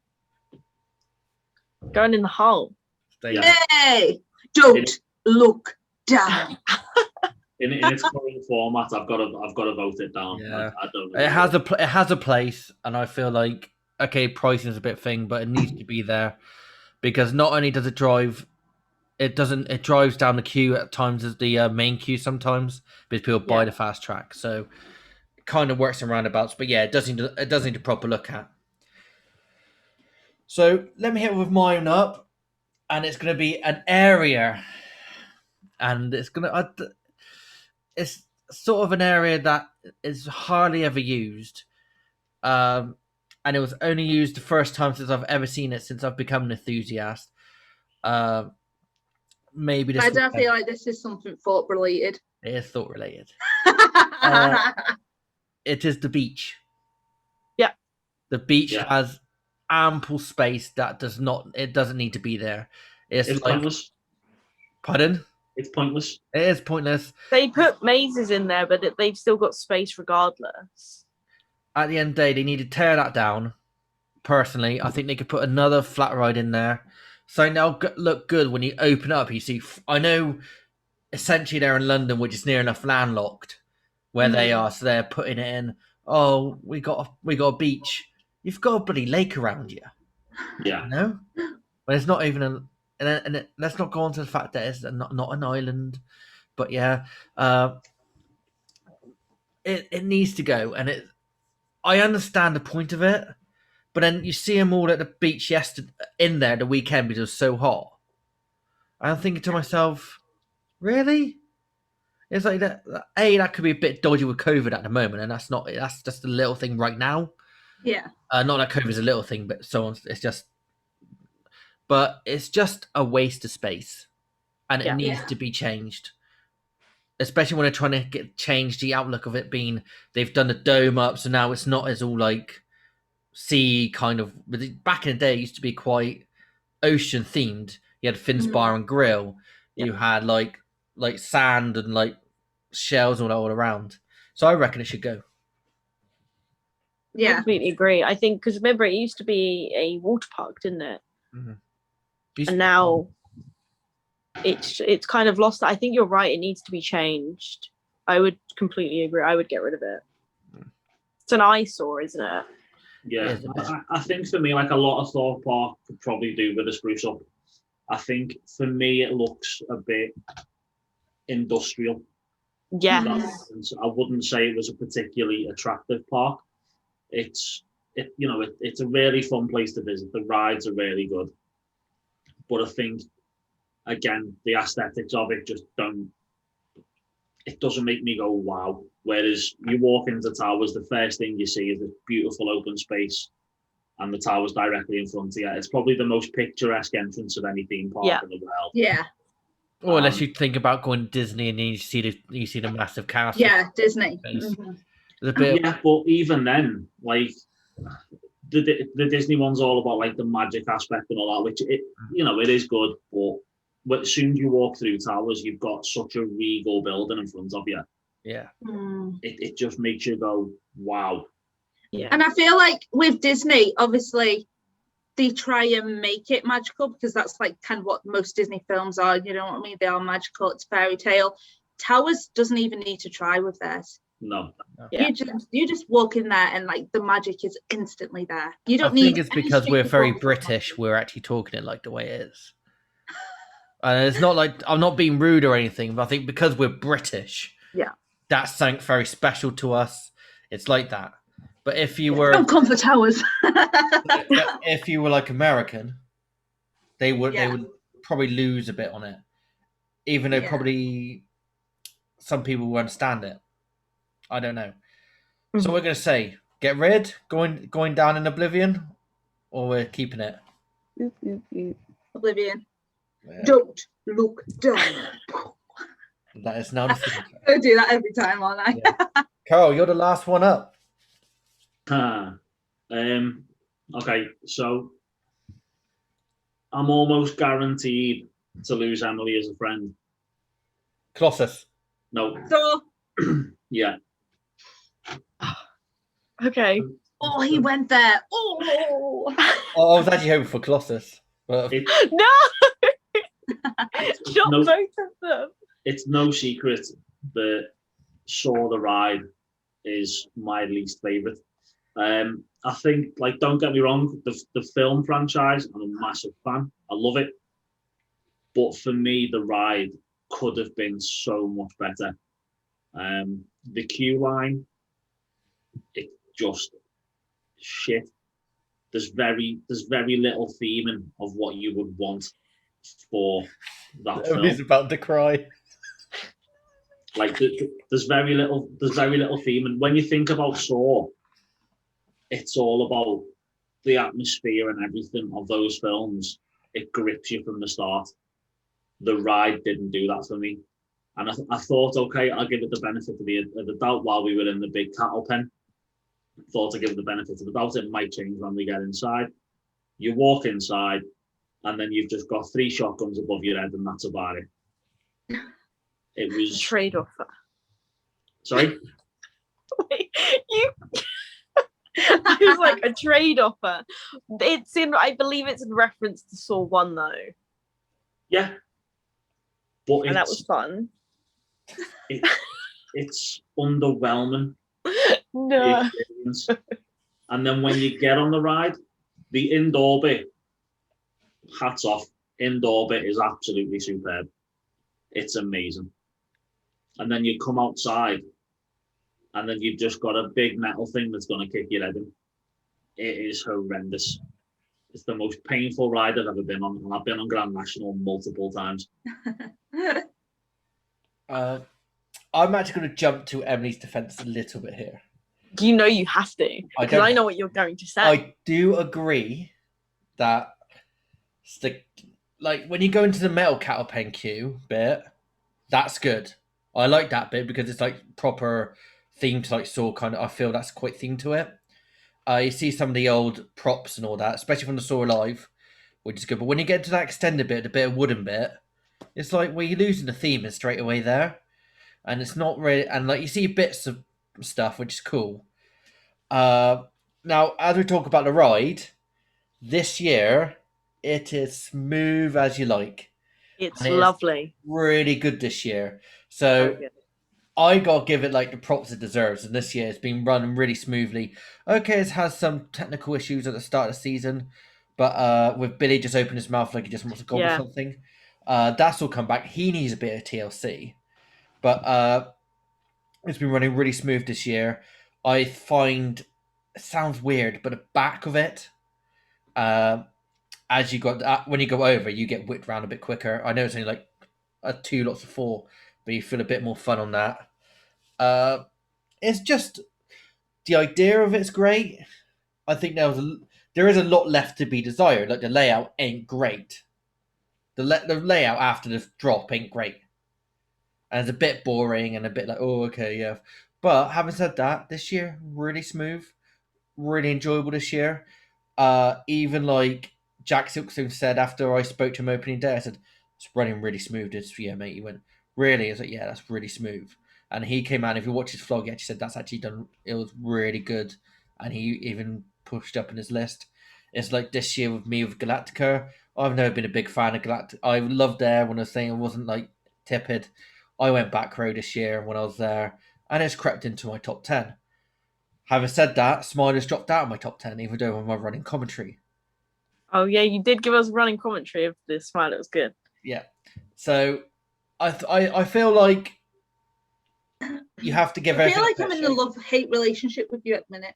Going in the hole. Stay Yeah. Hey, don't look down. In its current format, I've got to vote it down. Yeah. I don't know. It has a place, and I feel like pricing is a bit thing, but it needs to be there because not only does it drive, it drives down the queue at times as the main queue sometimes because people buy the fast track, so it kind of works in roundabouts. But yeah, it does need a proper look at. So let me hit with mine up, and it's going to be an area, and it's sort of an area that is hardly ever used. And it was only used the first time since I've ever seen it since I've become an enthusiast. Maybe this I don't feel like this is something thought related. it is thought related. It is the beach. Yeah. The beach has ample space that doesn't need to be there. It's like, pointless. Pardon? It's pointless. It is pointless. They put mazes in there, but they've still got space regardless. At the end of the day, they need to tear that down. Personally, I think they could put another flat ride in there. So now look good when you open up. You see, I know essentially they're in London, which is near enough landlocked where they are. So they're putting it in. Oh, we got a beach. You've got a bloody lake around you. Yeah. No, but it's not even let's not go on to the fact that it's not an island. But yeah, it needs to go, and I understand the point of it, but then you see them all at the beach in there the weekend because it was so hot. I'm thinking to myself, really? It's like that. That could be a bit dodgy with COVID at the moment, and that's just a little thing right now. Yeah. Not that COVID is a little thing, but so on. But it's just a waste of space, and it needs to be changed. Especially when they're trying to change the outlook of it being they've done the dome up, so now it's not as all like sea kind of. Back in the day, it used to be quite ocean themed. You had Finn's Bar and Grill. You had like sand and like shells all around. So I reckon it should go. I completely agree. I think because remember it used to be a water park, didn't it? Mm-hmm. And now it's kind of lost. I think you're right. It needs to be changed. I would completely agree. I would get rid of it. It's an eyesore, isn't it? Yeah, I think for me, like a lot of Thorpe Park could probably do with a spruce up. I think for me, it looks a bit industrial. Yeah. I wouldn't say it was a particularly attractive park. It's a really fun place to visit. The rides are really good, but I think again the aesthetics of it just doesn't make me go wow. Whereas you walk into Towers, the first thing you see is this beautiful open space, and the Towers directly in front of you. It's probably the most picturesque entrance of any theme park in the world. Yeah. Or unless you think about going to Disney and you see the massive castle. Yeah, Disney. Yeah, but even then, like the Disney one's all about like the magic aspect and all that, which it is good. But as soon as you walk through Towers, you've got such a regal building in front of you. Yeah. It just makes you go, wow. Yeah. And I feel like with Disney, obviously, they try and make it magical because that's like kind of what most Disney films are. You know what I mean? They are magical. It's fairy tale. Towers doesn't even need to try with theirs. No. Yeah. You just walk in there and like the magic is instantly there. You I don't need. think it's any because we're street very performance. British. We're actually talking it like the way it is. And it's not like I'm not being rude or anything, but I think because we're British, Yeah. that's something very special to us. It's like that. But if you were, Don't come for towers. if you were like American, they would Yeah. they would probably lose a bit on it, even though Yeah. probably some people will understand it. I don't know. So we're gonna say get rid, going down in oblivion, or we're keeping it. Oblivion. Yeah. Don't look down. That is now the thing. I do that every time, aren't I? Yeah. Carl, you're the last one up. Okay, so I'm almost guaranteed to lose Emily as a friend. Colossus. No. So, Yeah. Okay. oh, he went there. Oh, I was actually hoping for Colossus. But It, No! Shot No. both of them. it's no secret that Saw the Ride is my least favourite. I think, like, don't get me wrong, the film franchise, I'm a massive fan. I love it. But for me, the ride could have been so much better. The queue line, it just shit. There's very little theming of what you would want for that film. he's about to cry. Like there's very little theme, and when you think about Saw, it's all about the atmosphere and everything of those films. It grips you from the start. The ride didn't do that for me, and I thought, okay, I'll give it the benefit of the doubt while we were in the big cattle pen. Thought to give it the benefit of the doubt. It might change when we get inside. You walk inside, and then you've just got 3 shotguns above your head, and that's about it. It was Trade offer. sorry. Wait, you. I was like a trade offer. It's in. I believe it's in reference to Saw 1 though, Yeah, but and that was fun. it's underwhelming. No. Experience. And then when you get on the ride, the indoor bit, hats off. Indoor bit is absolutely superb. It's amazing. And then you come outside, and then you've just got a big metal thing that's going to kick your head in. It is horrendous. It's the most painful ride I've ever been on, and I've been on Grand National multiple times. I'm actually going to jump to Emily's defense a little bit here. You know you have to because I know what you're going to say. I do agree that like when you go into the metal cattle pen queue bit, that's good. I like that bit because it's like proper themed to like Saw kind of. I feel that's quite themed to it. You see some of the old props and all that, especially from the Saw Alive, which is good. But when you get to that extended bit, the bit of wooden bit, it's like well, you're losing the theme straight away there, and it's not really. And like you see bits of stuff, which is cool. Now, as we talk about the ride, this year it is smooth as you like. It's And lovely. Really good this year. So Very good. I gotta give it like the props it deserves. And this year it's been running really smoothly. Okay, it has some technical issues at the start of the season, but with Billy just opening his mouth like he just wants to gobble something, that's all come back. He needs a bit of TLC, but it's been running really smooth this year. I find it sounds weird, but the back of it, as you got when you go over, you get whipped around a bit quicker. I know it's only like 2 lots of 4, but you feel a bit more fun on that. It's just the idea of it's great. I think there is a lot left to be desired. Like the layout ain't great. The layout after the drop ain't great, and it's a bit boring and a bit like oh okay yeah. But having said that, this year really smooth, really enjoyable this year. Even like Jack Silkstone said after I spoke to him opening day, I said it's running really smooth this year, mate. He went really. I was like yeah, that's really smooth. And he came out. If you watch his vlog, he actually said that's actually done. It was really good, and he even pushed up in his list. It's like this year with me with Galactica. I've never been a big fan of Galactica. I loved there when I was saying it wasn't like tepid. I went back row this year when I was there, and it's crept into my top 10. Having said that, Smiler's dropped out of my top 10, even though I'm my running commentary. Oh yeah, you did give us running commentary of this Smile. It was good. Yeah. So I feel like you have to give I feel everything like I'm in a a love-hate relationship with you at the minute.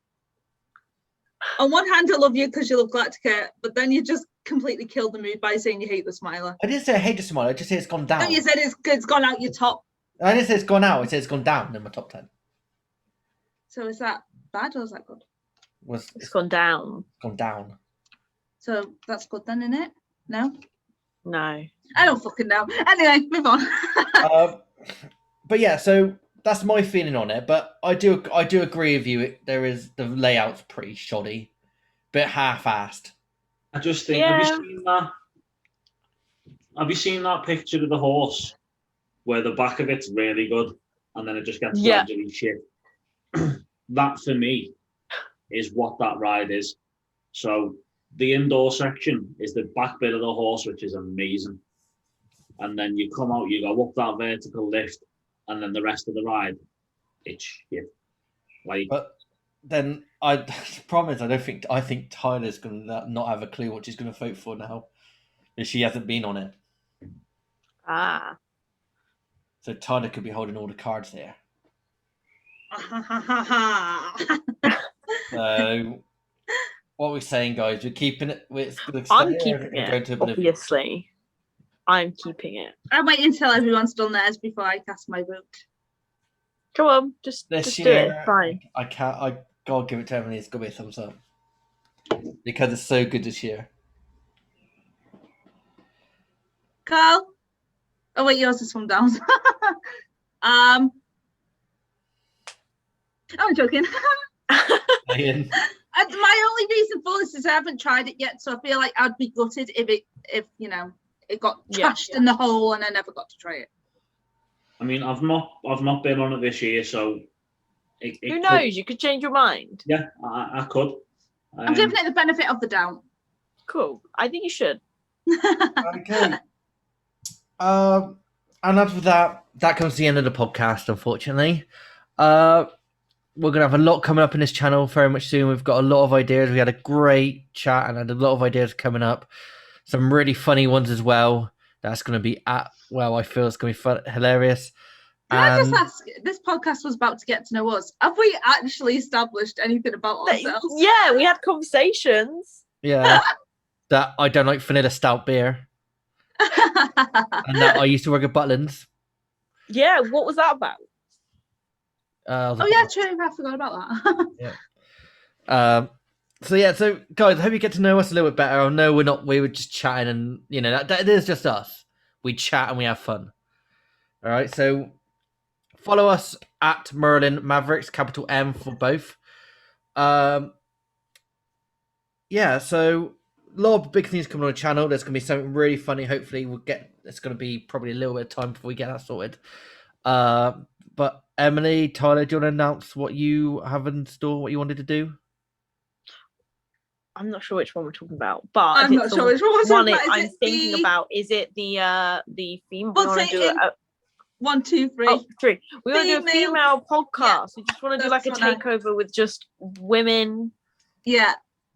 On one hand, I love you because you love Galactica, but then you just completely killed the mood by saying you hate the Smiler. I didn't say I hate the Smiler, I just say it's gone down. No, you said it's gone out your top. I didn't say it's gone out, I said it's gone down in my top 10. So is that bad or is that good? It's gone down. Gone down. So that's good then, isn't it? No? No. I don't fucking know. Anyway, move on. But yeah, so that's my feeling on it. But I do agree with you. The layout's pretty shoddy, bit half-assed. I just think, Yeah. have you seen that picture of the horse where the back of it's really good and then it just gets Yeah. gradually shit? That for me is what that ride is. So the indoor section is the back bit of the horse, which is amazing. And then you come out, you go up that vertical lift, and then the rest of the ride, it's shit. Like, But then I promise I think Tyler's gonna not have a clue what she's gonna vote for now, because she hasn't been on it. Ah. So Tyler could be holding all the cards there. So what we're saying, guys, we're keeping it. I'm keeping it. Obviously, I'm keeping it. I'm waiting until everyone's done theirs before I cast my vote. Come on, just do it. Fine. I can't. I gotta give it to Emily. It's gotta be a thumbs up because it's so good this year. Carl? Oh wait, yours is from down. I'm joking. Ian. My only reason for this is I haven't tried it yet, so I feel like I'd be gutted if it got trashed in the hole and I never got to try it. I mean, I've not been on it this year, so who knows? You could change your mind. Yeah, I could. I'm giving it the benefit of the doubt. Cool. I think you should. Okay. And after that comes the end of the podcast, unfortunately. We're going to have a lot coming up in this channel very much soon. We've got a lot of ideas. We had a great chat and had a lot of ideas coming up. Some really funny ones as well. That's going to be I feel it's going to be fun, hilarious. Can I just ask, this podcast was about to get to know us. Have we actually established anything about ourselves? Yeah, we had conversations. Yeah. That I don't like vanilla stout beer. And that I used to work at Butlins. Yeah, what was that about? Oh yeah, true. I forgot about that. Yeah. So guys, I hope you get to know us a little bit better. I know we were just chatting, and that is just us. We chat and we have fun. All right, so follow us at Merlin Mavericks, capital M for both. Yeah, so a lot of big things coming on the channel. There's gonna be something really funny. Hopefully, it's gonna be probably a little bit of time before we get that sorted. But Emily, Tyler, do you want to announce what you have in store, what you wanted to do? I'm not sure which one we're talking about, but I'm not sure which one we're talking about. I'm thinking about. Is it the female? We want to do it. 1, 2, 3. Oh, 3. We want to do a Female- female podcast. Yeah, We just want to do like a that's what I- takeover with just women, Yeah.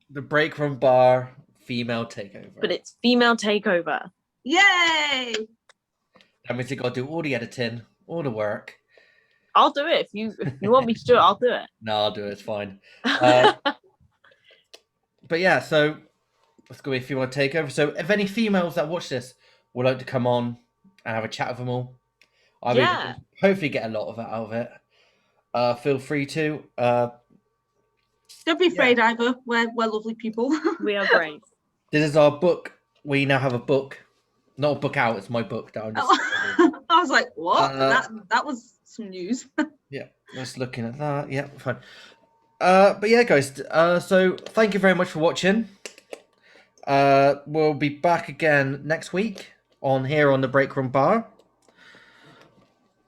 The Break Room Bar female takeover. but it's female takeover. Yay! That means you got to do all the editing, all the work. I'll do it if you want me to do it. I'll do it. No, I'll do it. It's fine. But yeah, so let's go if you want to take over. So if any females that watch this would like to come on and have a chat with them all, I mean, hopefully get a lot of that out of it. Feel free to. Don't be afraid either. We're lovely people. We are great. This is our book. We now have a book. Not a book out, it's my book that I'm just I was like, what? That was some news. Yeah, just looking at that. Yeah, fine. But yeah, guys. So thank you very much for watching. We'll be back again next week on the Break Room Bar.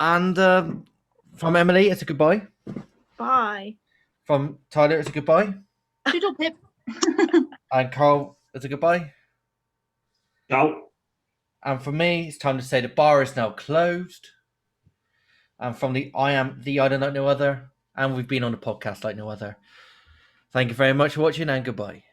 And From Emily, it's a goodbye. Bye. From Tyler, it's a goodbye. Doodle pip. And Carl, it's a goodbye. Ciao. And for me, it's time to say the bar is now closed. And from the I am the idol like no other. And we've been on the podcast like no other. Thank you very much for watching and goodbye.